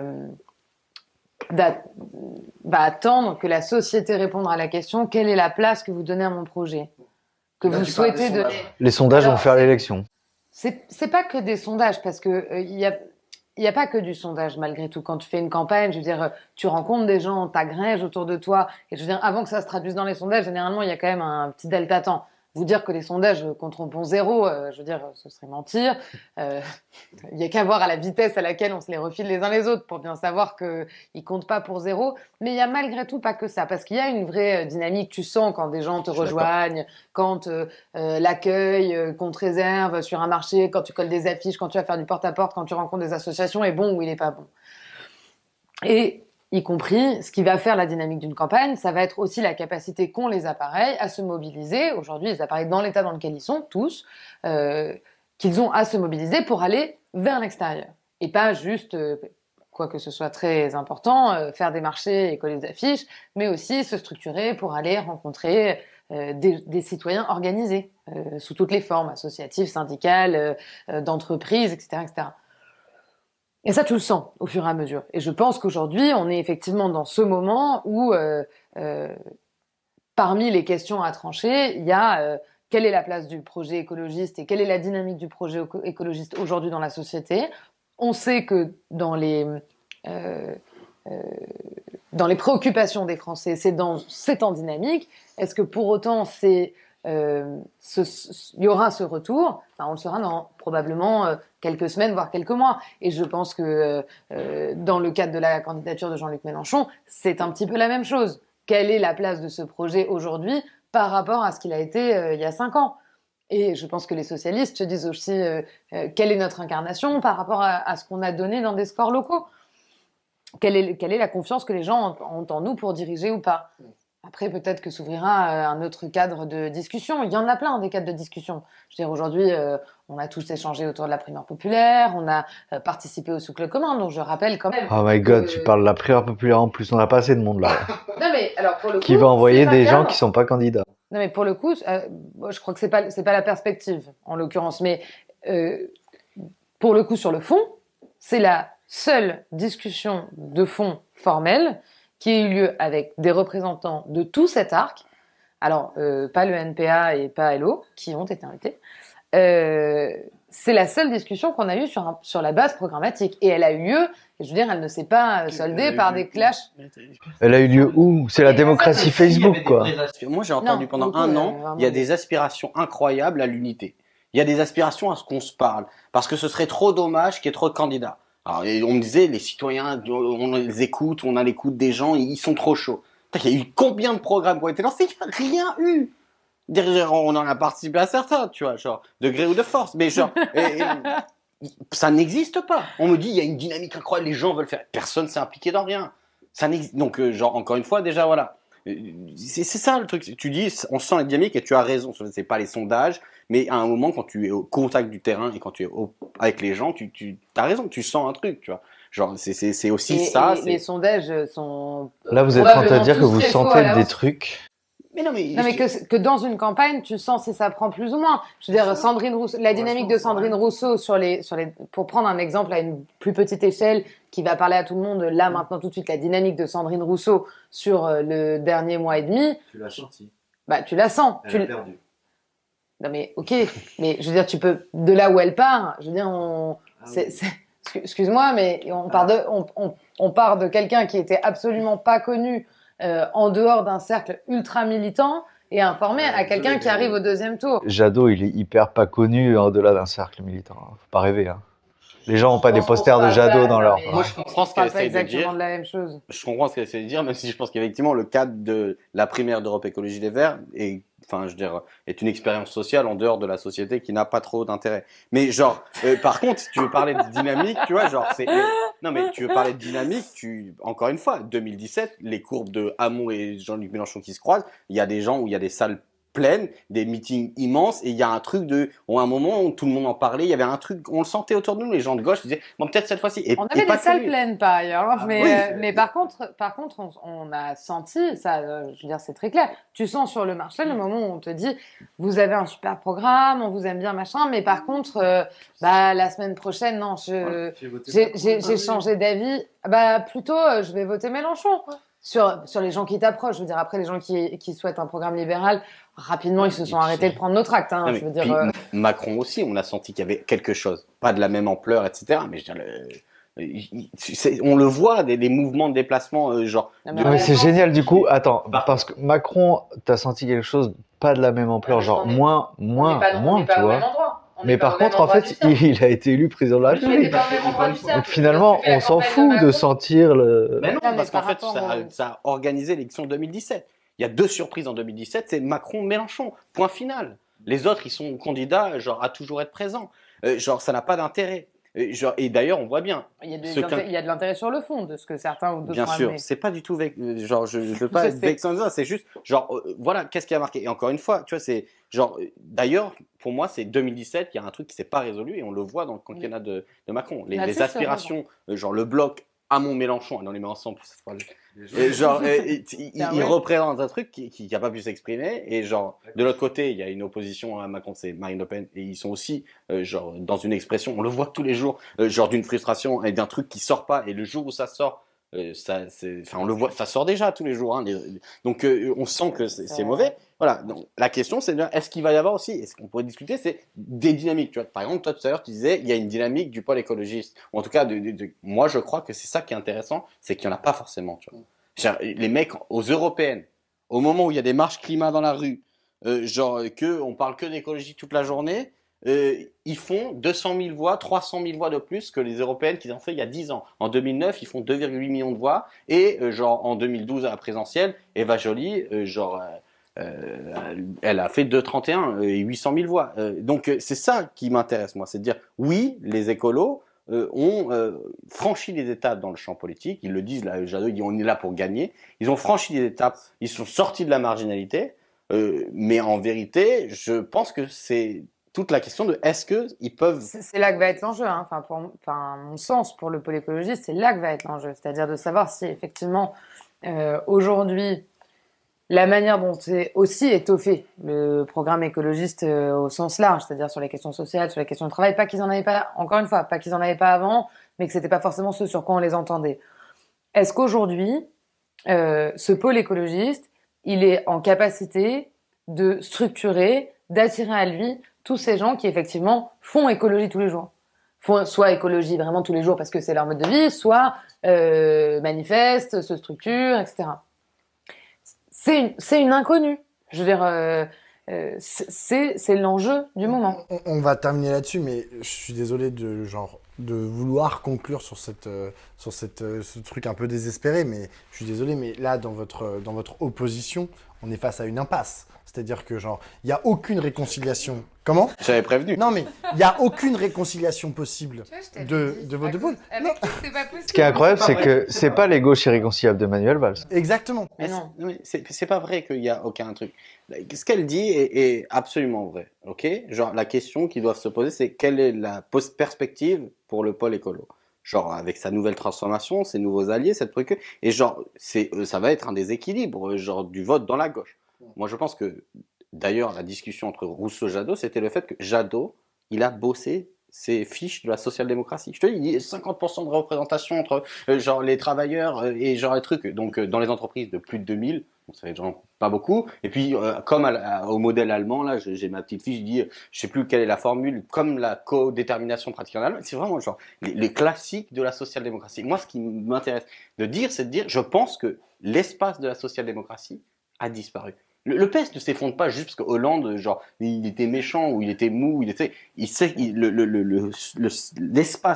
[SPEAKER 4] attendre que la société réponde à la question, quelle est la place que vous donnez à mon projet? Que vous souhaitez donner.
[SPEAKER 2] Les sondages vont
[SPEAKER 4] Alors,
[SPEAKER 2] faire l'élection.
[SPEAKER 4] C'est pas que des sondages, parce que il y a pas que du sondage malgré tout. Quand tu fais une campagne, je veux dire, tu rencontres des gens, t'agrèges autour de toi, et je veux dire, avant que ça se traduise dans les sondages, généralement, il y a quand même un petit delta temps. Vous dire que les sondages compteront zéro, je veux dire, ce serait mentir. Il y a qu'à voir à la vitesse à laquelle on se les refile les uns les autres pour bien savoir qu'ils comptent pas pour zéro. Mais il y a malgré tout pas que ça, parce qu'il y a une vraie dynamique. Tu sens quand des gens te rejoignent, quand l'accueil qu'on te réserve sur un marché, quand tu colles des affiches, quand tu vas faire du porte-à-porte, quand tu rencontres des associations, est bon ou il est pas bon. Et y compris, ce qui va faire la dynamique d'une campagne, ça va être aussi la capacité qu'ont les appareils à se mobiliser. Aujourd'hui, les appareils dans l'état dans lequel ils sont, tous, qu'ils ont à se mobiliser pour aller vers l'extérieur. Et pas juste, quoique ce soit très important, faire des marchés et coller des affiches, mais aussi se structurer pour aller rencontrer des citoyens organisés, sous toutes les formes, associatives, syndicales, d'entreprises, etc., etc. Et ça, tu le sens au fur et à mesure. Et je pense qu'aujourd'hui, on est effectivement dans ce moment où, parmi les questions à trancher, il y a quelle est la place du projet écologiste et quelle est la dynamique du projet écologiste aujourd'hui dans la société. On sait que dans les préoccupations des Français, c'est en dynamique. Est-ce que pour autant, il y aura ce retour? Enfin, on le saura dans probablement quelques semaines, voire quelques mois. Et je pense que dans le cadre de la candidature de Jean-Luc Mélenchon, c'est un petit peu la même chose. Quelle est la place de ce projet aujourd'hui par rapport à ce qu'il a été il y a 5 ans? Et je pense que les socialistes se disent aussi quelle est notre incarnation par rapport à ce qu'on a donné dans des scores locaux? Quelle est la confiance que les gens ont en nous pour diriger ou pas? Après, peut-être que s'ouvrira un autre cadre de discussion. Il y en a plein des cadres de discussion. Je veux dire, aujourd'hui, on a tous échangé autour de la primaire populaire, on a participé au socle commun, donc je rappelle quand même.
[SPEAKER 2] Oh my god, tu parles de la primaire populaire en plus, on n'a pas assez de monde là.
[SPEAKER 4] Non mais alors pour le coup,
[SPEAKER 2] Qui va envoyer
[SPEAKER 4] c'est un
[SPEAKER 2] des gens
[SPEAKER 4] cadre.
[SPEAKER 2] qui sont pas candidats.
[SPEAKER 4] Non, mais pour le coup, moi, je crois que c'est pas la perspective, en l'occurrence. Mais euh, pour le coup, sur le fond, c'est la seule discussion de fond formelle qui a eu lieu avec des représentants de tout cet arc. Alors, pas le NPA et pas LO, qui ont été invités. Euh, c'est la seule discussion qu'on a eue sur la base programmatique. Et elle a eu lieu, je veux dire, elle ne s'est pas soldée par des clashs.
[SPEAKER 2] Elle a eu lieu où? C'est la démocratie Facebook, quoi.
[SPEAKER 3] Moi, j'ai entendu
[SPEAKER 4] Non,
[SPEAKER 3] pendant
[SPEAKER 4] pour le coup,
[SPEAKER 3] un an,
[SPEAKER 4] vraiment
[SPEAKER 3] il y a des aspirations incroyables à l'unité. Il y a des aspirations à ce qu'on se parle. Parce que ce serait trop dommage qu'il y ait trop de candidats. Alors, et on me disait, les citoyens, on les écoute, on a l'écoute des gens, ils sont trop chauds. Putain, il y a eu combien de programmes qui ont été lancés? Il n'y a rien eu. On en a participé à certains, tu vois, genre, de gré ou de force. Mais genre, ça n'existe pas. On me dit, il y a une dynamique incroyable, les gens veulent faire. Personne s'est impliqué dans rien. Ça n'existe. Donc, genre, encore une fois, déjà, voilà. C'est ça le truc. Tu dis, on sent la dynamique et tu as raison. C'est pas les sondages, mais à un moment, quand tu es au contact du terrain et quand tu es avec les gens, tu as raison. Tu sens un truc, tu vois. Genre, c'est aussi ça.
[SPEAKER 4] Les sondages sont
[SPEAKER 2] Là, vous êtes en train de
[SPEAKER 4] probablement
[SPEAKER 2] dire que
[SPEAKER 4] tous
[SPEAKER 2] vous
[SPEAKER 4] très faux à
[SPEAKER 2] sentez des
[SPEAKER 4] l'avance.
[SPEAKER 2] trucs.
[SPEAKER 3] Mais non, mais,
[SPEAKER 4] Non, mais que dans une campagne, tu sens si ça prend plus ou moins. Je veux dire, Sandrine Rousseau, la dynamique de Sandrine Rousseau pour prendre un exemple à une plus petite échelle qui va parler à tout le monde, là, maintenant, tout de suite, la dynamique de Sandrine Rousseau sur le dernier mois et demi,
[SPEAKER 5] Tu l'as senti.
[SPEAKER 4] bah, tu la sens.
[SPEAKER 5] Elle a perdu.
[SPEAKER 4] Non, mais, ok. Mais, je veux dire, tu peux, de là où elle part, je veux dire, excuse-moi, mais on part de quelqu'un qui était absolument pas connu, en dehors d'un cercle ultra militant et informé à quelqu'un qui arrive au deuxième tour.
[SPEAKER 2] Jadot, il est hyper pas connu au-delà d'un cercle militant. Faut pas rêver, hein. Les gens ont pas des posters de Jadot dans leur.
[SPEAKER 3] moi, je comprends ce
[SPEAKER 4] On
[SPEAKER 3] qu'elle
[SPEAKER 4] parle pas
[SPEAKER 3] essaie de
[SPEAKER 4] exactement
[SPEAKER 3] dire.
[SPEAKER 4] de la même chose.
[SPEAKER 3] Je comprends ce qu'elle essaie de dire, même si je pense qu'effectivement, le cadre de la primaire d'Europe Écologie Les Verts est, enfin, je veux dire, est une expérience sociale en dehors de la société qui n'a pas trop d'intérêt. Mais genre, par contre, si tu veux parler de dynamique, tu vois, genre, non, mais tu veux parler de dynamique, encore une fois, 2017, les courbes de Hamon et Jean-Luc Mélenchon qui se croisent, il y a des gens où il y a des salles pleines, des meetings immenses, et il y a un truc à un moment où tout le monde en parlait, il y avait un truc, on le sentait autour de nous, les gens de gauche disaient, bon, peut-être cette fois-ci.
[SPEAKER 4] On avait des salles pleines par ailleurs, hein,
[SPEAKER 3] oui.
[SPEAKER 4] mais par contre, on a senti, ça, je veux dire, c'est très clair. Tu sens sur le marché le moment où on te dit, vous avez un super programme, on vous aime bien, machin, mais par contre, bah, la semaine prochaine, non, j'ai changé d'avis. Bah, plutôt, je vais voter Mélenchon. Sur les gens qui t'approchent, je veux dire, après les gens qui souhaitent un programme libéral, rapidement ils se sont arrêtés de prendre notre acte. Hein,
[SPEAKER 3] Non,
[SPEAKER 4] je veux
[SPEAKER 3] puis
[SPEAKER 4] dire,
[SPEAKER 3] Macron aussi, on a senti qu'il y avait quelque chose, pas de la même ampleur, etc. Mais je veux dire, on le voit, des mouvements de déplacement, genre.
[SPEAKER 4] Non, mais
[SPEAKER 2] Ouais, c'est
[SPEAKER 4] honnêtement,
[SPEAKER 2] génial du coup. Attends, parce que Macron, t'as senti quelque chose pas de la même ampleur, genre
[SPEAKER 4] on est-
[SPEAKER 2] moins, tu vois.
[SPEAKER 4] endroit.
[SPEAKER 2] Mais par contre, en fait, il a été élu président de la République. Donc finalement, on s'en fout de sentir le.
[SPEAKER 3] Mais non,
[SPEAKER 4] Non, mais
[SPEAKER 3] parce qu'en
[SPEAKER 4] par
[SPEAKER 3] fait,
[SPEAKER 4] rapport
[SPEAKER 3] ça a organisé l'élection 2017. Il y a 2 surprises en 2017, c'est Macron-Mélenchon, point final. Les autres, ils sont candidats, genre, à toujours être présents. Genre, ça n'a pas d'intérêt. Genre, et d'ailleurs, on voit bien.
[SPEAKER 4] Il y a de l'intérêt sur le fond de ce que certains ou d'autres
[SPEAKER 3] Bien
[SPEAKER 4] ont
[SPEAKER 3] sûr,
[SPEAKER 4] amené.
[SPEAKER 3] c'est pas du tout genre je veux pas être vexant de ça, c'est juste genre voilà, qu'est-ce qui a marqué. Et encore une fois, tu vois, c'est genre d'ailleurs pour moi c'est 2017, il y a un truc qui s'est pas résolu et on le voit dans le quinquennat de Macron.
[SPEAKER 4] Là-dessus,
[SPEAKER 3] Les
[SPEAKER 4] c'est
[SPEAKER 3] aspirations, genre le bloc Hamon-Mélenchon, on les met ensemble pour cette phrase. Et genre il représente un truc qui a pas pu s'exprimer et genre de l'autre côté, il y a une opposition à Macron, c'est Marine Le Pen et ils sont aussi genre dans une expression, on le voit tous les jours, genre d'une frustration et d'un truc qui sort pas et le jour où ça sort enfin, on le voit, ça sort déjà tous les jours. Hein, donc, on sent que c'est mauvais. Voilà. Donc, la question, c'est est-ce qu'il va y avoir aussi, est-ce qu'on pourrait discuter, c'est des dynamiques. Tu vois, par exemple, toi tout à l'heure, tu disais, il y a une dynamique du pôle écologiste. Ou en tout cas, moi, je crois que c'est ça qui est intéressant, c'est qu'il n'y en a pas forcément. Tu vois. Les mecs aux européennes, au moment où il y a des marches climat dans la rue, genre on parle que d'écologie toute la journée. Ils font 200 000 voix, 300 000 voix de plus que les européennes qu'ils ont fait il y a 10 ans. En 2009, ils font 2,8 millions de voix. Et genre en 2012 à la présidentielle, Eva Joly, elle a fait 2,31 et 800 000 voix. Donc c'est ça qui m'intéresse moi, c'est de dire oui, les écolos ont franchi les étapes dans le champ politique. Ils le disent là, Jadot, il dit on est là pour gagner. Ils ont franchi les étapes, ils sont sortis de la marginalité. Mais en vérité, je pense que c'est toute la question de est-ce qu'ils peuvent.
[SPEAKER 4] C'est là que va être l'enjeu. Hein. À mon sens, pour le pôle écologiste, c'est là que va être l'enjeu. C'est-à-dire de savoir si effectivement, aujourd'hui, la manière dont c'est aussi étoffé le programme écologiste au sens large, c'est-à-dire sur les questions sociales, sur les questions de travail, pas qu'ils en avaient pas, encore une fois, pas qu'ils en avaient pas avant, mais que c'était pas forcément ce sur quoi on les entendait. Est-ce qu'aujourd'hui, ce pôle écologiste, il est en capacité de structurer, d'attirer à lui tous ces gens qui effectivement font écologie tous les jours, font soit écologie vraiment tous les jours parce que c'est leur mode de vie, soit manifestent, se structurent, etc. C'est une inconnue. Je veux dire, c'est l'enjeu du moment.
[SPEAKER 1] On va terminer là-dessus, mais je suis désolé de vouloir conclure sur ce truc un peu désespéré, mais je suis désolé, mais là, dans votre opposition, on est face à une impasse. C'est-à-dire que, genre, il n'y a aucune réconciliation. Comment?
[SPEAKER 3] J'avais prévenu.
[SPEAKER 1] Non, mais il n'y a aucune réconciliation possible de vos deux pôles. Non.
[SPEAKER 2] Ce qui est incroyable, c'est que c'est pas les gauches irréconciliables de Manuel Valls.
[SPEAKER 1] Exactement.
[SPEAKER 4] Mais non.
[SPEAKER 3] C'est pas vrai qu'il y a aucun truc. Ce qu'elle dit est absolument vrai. Ok? Genre, la question qu'ils doivent se poser, c'est quelle est la perspective pour le pôle écolo? Genre, avec sa nouvelle transformation, ses nouveaux alliés, cette truc. Et genre, ça va être un déséquilibre, genre, du vote dans la gauche. Moi, je pense que, d'ailleurs, la discussion entre Rousseau et Jadot, c'était le fait que Jadot, il a bossé ses fiches de la social-démocratie. Je te dis, il y a 50% de représentation entre genre les travailleurs et genre les trucs. Donc, dans les entreprises de plus de 2000, donc ça fait genre pas beaucoup. Et puis, comme au modèle allemand, là, j'ai ma petite fiche, je dis, je sais plus quelle est la formule, comme la codétermination pratique en Allemagne. C'est vraiment genre les classiques de la social-démocratie. Moi, ce qui m'intéresse de dire, c'est de dire, je pense que l'espace de la social-démocratie a disparu. Le PS ne s'effondre pas juste parce que Hollande, genre, il était méchant ou il était mou, l'espace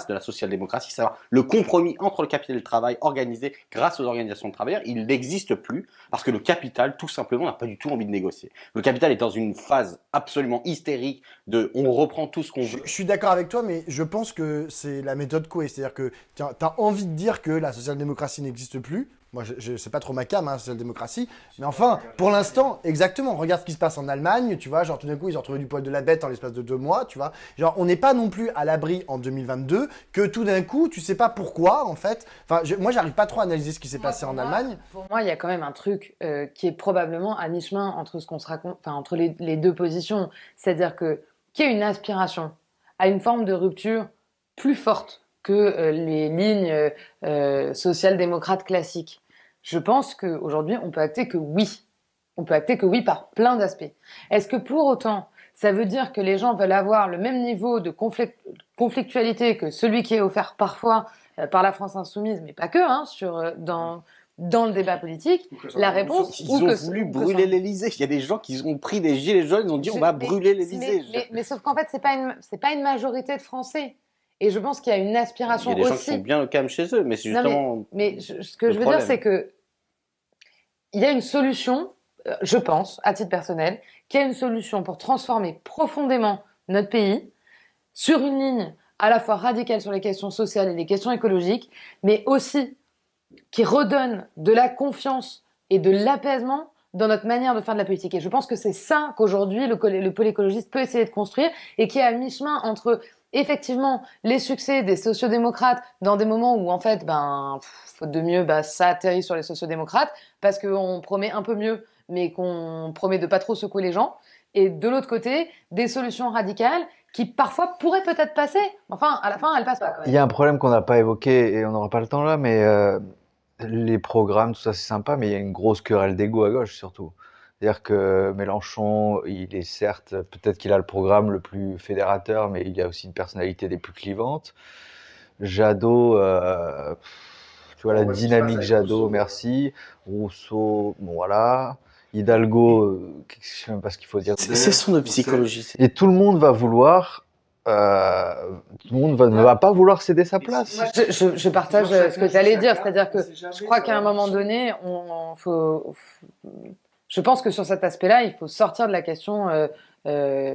[SPEAKER 3] de la social-démocratie, c'est-à-dire le compromis entre le capital et le travail organisé grâce aux organisations de travailleurs, il n'existe plus parce que le capital, tout simplement, n'a pas du tout envie de négocier. Le capital est dans une phase absolument hystérique de on reprend tout ce qu'on veut.
[SPEAKER 1] Je suis d'accord avec toi, mais je pense que c'est la méthode Coué. C'est-à-dire que tu as envie de dire que la social-démocratie n'existe plus. Moi, c'est pas trop ma cam, hein, social-démocratie. Mais enfin, pour l'instant, exactement. Regarde ce qui se passe en Allemagne, tu vois. Genre, tout d'un coup, ils ont retrouvé du poil de la bête en l'espace de 2 mois, tu vois. Genre, on n'est pas non plus à l'abri en 2022 que tout d'un coup, tu sais pas pourquoi, en fait. Enfin, moi, j'arrive pas trop à analyser ce qui s'est passé en Allemagne.
[SPEAKER 4] Pour moi, il y a quand même un truc qui est probablement à mi-chemin entre ce qu'on se raconte, enfin, entre les deux positions. C'est-à-dire que qu'il y ait une aspiration à une forme de rupture plus forte que les lignes social-démocrates classiques. Je pense qu'aujourd'hui, on peut acter que oui. On peut acter que oui par plein d'aspects. Est-ce que pour autant, ça veut dire que les gens veulent avoir le même niveau de conflictualité que celui qui est offert parfois par la France insoumise, mais pas que, hein, dans le débat politique? La réponse,
[SPEAKER 3] ils ont voulu brûler l'Élysée. Il y a des gens qui ont pris des gilets jaunes, ils ont dit on va brûler l'Élysée.
[SPEAKER 4] Mais sauf qu'en fait, c'est pas une majorité de Français. Et je pense qu'il y a une aspiration aussi.
[SPEAKER 3] Il y a des gens qui sont bien au calme chez eux, mais c'est justement.
[SPEAKER 4] Non, mais ce que je veux dire, c'est que il y a une solution, je pense, à titre personnel, qu'il y a une solution pour transformer profondément notre pays sur une ligne à la fois radicale sur les questions sociales et les questions écologiques, mais aussi qui redonne de la confiance et de l'apaisement dans notre manière de faire de la politique. Et je pense que c'est ça qu'aujourd'hui le pôle écologiste peut essayer de construire et qui est à mi-chemin entre effectivement les succès des sociodémocrates dans des moments où en fait, faute de mieux, ça atterrit sur les sociodémocrates parce qu'on promet un peu mieux mais qu'on promet de pas trop secouer les gens. Et de l'autre côté, des solutions radicales qui parfois pourraient peut-être passer. Enfin, à la fin, elles passent pas quand même.
[SPEAKER 2] Il y a un problème qu'on n'a pas évoqué et on n'aura pas le temps là, mais les programmes, tout ça c'est sympa, mais il y a une grosse querelle d'ego à gauche surtout. C'est-à-dire que Mélenchon, il est certes, peut-être qu'il a le programme le plus fédérateur, mais il a aussi une personnalité des plus clivantes. Jadot, tu vois, la dynamique Jadot, merci. Rousseau, bon voilà. Hidalgo, je sais même pas ce qu'il faut dire.
[SPEAKER 3] C'est son de psychologie.
[SPEAKER 2] Et tout le monde va vouloir tout le monde ne va pas vouloir céder sa place.
[SPEAKER 4] Moi, je partage ce que tu allais dire, c'est-à-dire que je crois qu'à un moment donné, je pense que sur cet aspect-là, il faut sortir de la question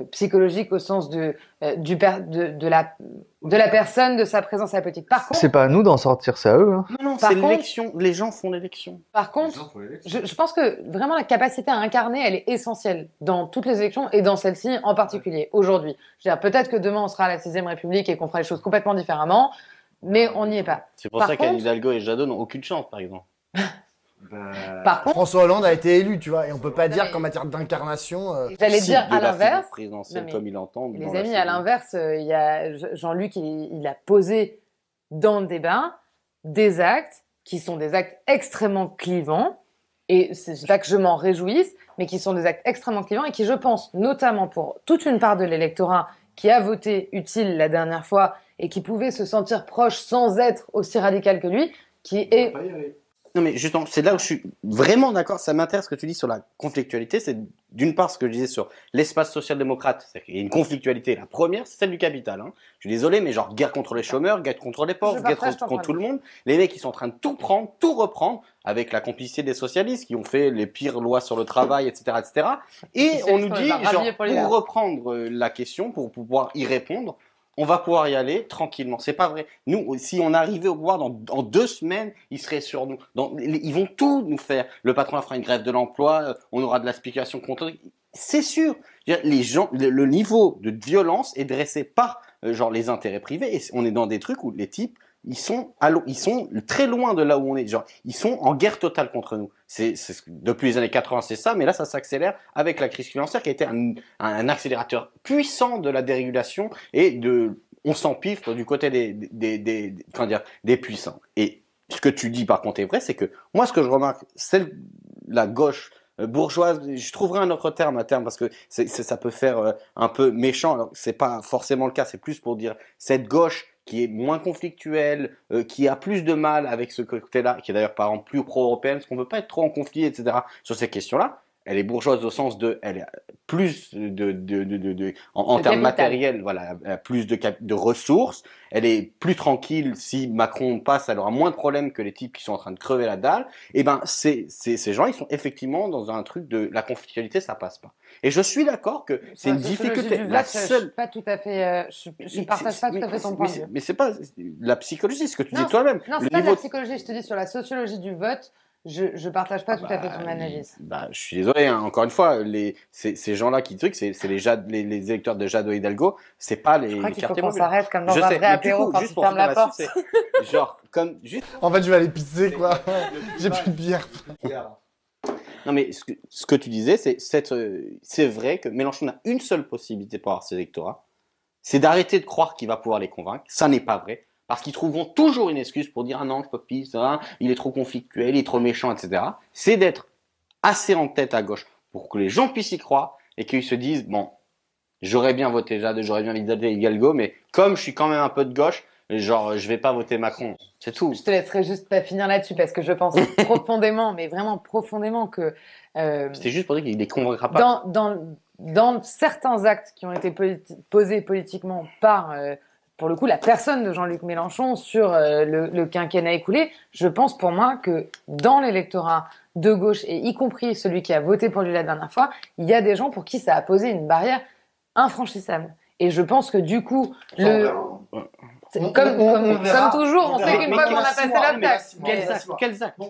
[SPEAKER 4] psychologique au sens de la personne, de sa présence à la politique. Par contre,
[SPEAKER 2] c'est pas à nous d'en sortir, c'est à eux. Hein.
[SPEAKER 3] Non, c'est l'élection. Les gens font l'élection.
[SPEAKER 4] Par contre, je pense que vraiment la capacité à incarner, elle est essentielle dans toutes les élections et dans celle-ci en particulier, aujourd'hui. Je veux dire, peut-être que demain on sera à la 6ème République et qu'on fera les choses complètement différemment, mais on n'y est pas.
[SPEAKER 3] C'est pour ça qu'Anne Hidalgo et Jadot n'ont aucune chance, par exemple.
[SPEAKER 4] Par contre,
[SPEAKER 1] François Hollande a été élu, tu vois, et on peut pas
[SPEAKER 4] Non,
[SPEAKER 1] dire
[SPEAKER 4] mais-
[SPEAKER 1] qu'en matière d'incarnation,
[SPEAKER 4] j'allais
[SPEAKER 3] Si,
[SPEAKER 4] dire
[SPEAKER 3] de
[SPEAKER 4] à
[SPEAKER 3] la
[SPEAKER 4] l'inverse.
[SPEAKER 3] figure présidentielle
[SPEAKER 4] Non, mais
[SPEAKER 3] comme il entend. dans
[SPEAKER 4] Les
[SPEAKER 3] la
[SPEAKER 4] amis,
[SPEAKER 3] série.
[SPEAKER 4] à l'inverse, il y a Jean-Luc, il a posé dans le débat des actes qui sont des actes extrêmement clivants. Et c'est pas que je m'en réjouisse, mais qui sont des actes extrêmement clivants et qui, je pense, notamment pour toute une part de l'électorat qui a voté utile la dernière fois et qui pouvait se sentir proche sans être aussi radical que lui, qui est...
[SPEAKER 3] Non, mais justement, c'est là où je suis vraiment d'accord. Ça m'intéresse ce que tu dis sur la conflictualité. C'est d'une part ce que je disais sur l'espace social-démocrate. C'est qu'il y a une conflictualité. La première, c'est celle du capital. Hein. Je suis désolé, mais genre guerre contre les chômeurs, guerre contre les pauvres,
[SPEAKER 4] Je
[SPEAKER 3] guerre
[SPEAKER 4] partage ton
[SPEAKER 3] contre tout
[SPEAKER 4] point de
[SPEAKER 3] le monde. Les mecs, ils sont en train de tout prendre, tout reprendre, avec la complicité des socialistes qui ont fait les pires lois sur le travail, etc., etc. Et on nous dit, genre, pour reprendre la question, pour pouvoir y répondre, on va pouvoir y aller tranquillement. C'est pas vrai. Nous, si on arrivait au pouvoir en 2 semaines, ils seraient sur nous. Ils vont tout nous faire. Le patron fera une grève de l'emploi, on aura de la spéculation contre. C'est sûr. Je veux dire, les gens, le niveau de violence est dressé par genre les intérêts privés. Et on est dans des trucs où les types, ils sont très loin de là où on est. Genre, ils sont en guerre totale contre nous. Depuis les années 80, c'est ça, mais là, ça s'accélère avec la crise financière qui a été un accélérateur puissant de la dérégulation et on s'empifre du côté des puissants. Et ce que tu dis, par contre, est vrai, c'est que moi, ce que je remarque, c'est la gauche bourgeoise, je trouverai un autre terme à terme parce que ça peut faire un peu méchant. Alors, c'est pas forcément le cas, c'est plus pour dire cette gauche qui est moins conflictuelle, qui a plus de mal avec ce côté-là, qui est d'ailleurs par exemple plus pro-européenne, parce qu'on ne peut pas être trop en conflit, etc. sur ces questions-là. Elle est bourgeoise au sens de, elle a plus en termes matériels, voilà, elle a plus de ressources. Elle est plus tranquille. Si Macron passe, elle aura moins de problèmes que les types qui sont en train de crever la dalle. Et ben, ces gens, ils sont effectivement dans un truc de la conflictualité, ça passe pas. Et je suis d'accord que c'est une difficulté.
[SPEAKER 4] La seule. Je suis pas tout à fait. Je partage pas tout à fait ton point de vue.
[SPEAKER 3] Mais c'est pas la psychologie, c'est ce que tu
[SPEAKER 4] Non,
[SPEAKER 3] dis toi-même.
[SPEAKER 4] Non, c'est pas de la psychologie. Je te dis sur la sociologie du vote. Je partage pas tout à fait ton analyse.
[SPEAKER 3] Je suis désolé, hein, encore une fois, ces gens-là qui truquent, c'est les électeurs de Jadot et Hidalgo, c'est pas les
[SPEAKER 4] Je crois qu'il faut
[SPEAKER 3] quartiers
[SPEAKER 4] qu'on
[SPEAKER 3] populaires.
[SPEAKER 4] s'arrête comme dans un vrai apéro quand tu fermes la porte.
[SPEAKER 3] Genre, comme, juste.
[SPEAKER 1] En fait, je vais aller pisser, quoi. J'ai plus de bière.
[SPEAKER 3] Non, mais ce que tu disais, c'est vrai que Mélenchon a une seule possibilité pour avoir ses électorats, c'est d'arrêter de croire qu'il va pouvoir les convaincre. Ça n'est pas vrai. Parce qu'ils trouveront toujours une excuse pour dire « Ah non, je peux pas, ça, il est trop conflictuel, il est trop méchant, etc. » C'est d'être assez en tête à gauche pour que les gens puissent y croire et qu'ils se disent « Bon, j'aurais bien voté Jadot, j'aurais bien voté Hidalgo, mais comme je suis quand même un peu de gauche, genre, je vais pas voter Macron. » C'est tout.
[SPEAKER 4] Je te laisserai juste pas finir là-dessus parce que je pense profondément, mais vraiment profondément que...
[SPEAKER 3] C'était juste pour dire qu'il les convaincra pas.
[SPEAKER 4] Dans certains actes qui ont été posés politiquement par... pour le coup, la personne de Jean-Luc Mélenchon sur le quinquennat écoulé, je pense pour moi que dans l'électorat de gauche, et y compris celui qui a voté pour lui la dernière fois, il y a des gens pour qui ça a posé une barrière infranchissable. Et je pense que du coup, comme toujours, on sait qu'une fois qu'on a passé la taxe.
[SPEAKER 3] Quels actes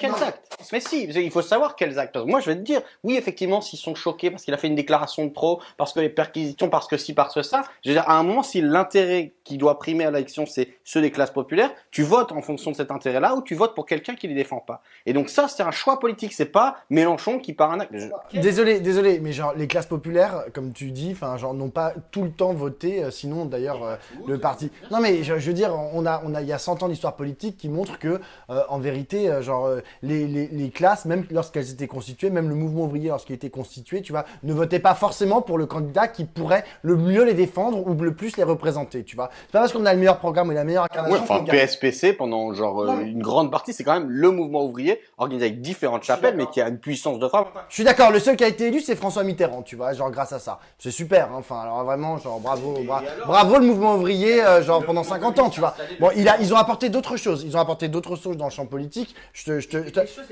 [SPEAKER 3] Quels actes? Mais si, il faut savoir quels actes. Moi, je vais te dire, oui, effectivement, s'ils sont choqués parce qu'il a fait une déclaration de trop, parce que les perquisitions, parce que ci, parce que ça, je veux dire, à un moment, si l'intérêt qui doit primer à l'élection, c'est ceux des classes populaires, tu votes en fonction de cet intérêt-là ou tu votes pour quelqu'un qui les défend pas. Et donc ça, c'est un choix politique, c'est pas Mélenchon qui part un acte.
[SPEAKER 1] Désolé, mais genre, les classes populaires, comme tu dis, enfin, genre, n'ont pas tout le temps voté, sinon, d'ailleurs, le parti. Non, mais je veux dire, il y a 100 ans d'histoire politique qui montrent que, en vérité, les classes, même lorsqu'elles étaient constituées, même le mouvement ouvrier lorsqu'il était constitué, tu vois, ne votait pas forcément pour le candidat qui pourrait le mieux les défendre ou le plus les représenter, tu vois. C'est pas parce qu'on a le meilleur programme ou la meilleure incarnation.
[SPEAKER 3] Ouais, enfin, PSPC, pendant une grande partie, c'est quand même le mouvement ouvrier, organisé avec différentes chapelles, mais qui a une puissance de frappe.
[SPEAKER 1] Je suis d'accord, le seul qui a été élu, c'est François Mitterrand, tu vois, genre grâce à ça. C'est super, hein. Enfin, alors vraiment, genre bravo le mouvement ouvrier, genre pendant 50 ans, tu vois. Bon, ils ont apporté d'autres choses, dans le champ politique.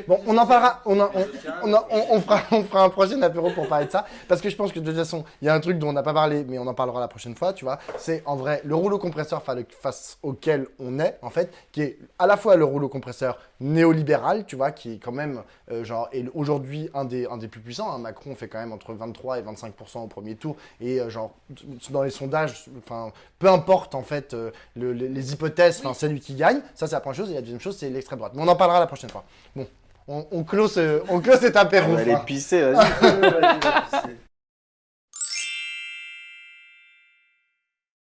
[SPEAKER 1] Bon, on en parlera, on fera un prochain apéro pour parler de ça, parce que je pense que de toute façon, il y a un truc dont on n'a pas parlé, mais on en parlera la prochaine fois, tu vois. C'est en vrai le rouleau compresseur face auquel on est, en fait, qui est à la fois le rouleau compresseur néolibéral, tu vois, qui est quand même, est aujourd'hui un des plus puissants. Hein. Macron fait quand même entre 23 et 25% au premier tour, et dans les sondages, enfin, peu importe en fait les hypothèses, enfin, c'est lui qui gagne. Ça, c'est la première chose. Et la deuxième chose, c'est l'extrême droite. Mais on en parlera la prochaine fois. Bon. on clôt cet apéro.
[SPEAKER 3] On va aller
[SPEAKER 1] hein.
[SPEAKER 3] pisser, vas-y.
[SPEAKER 1] Vas-y, vas-y.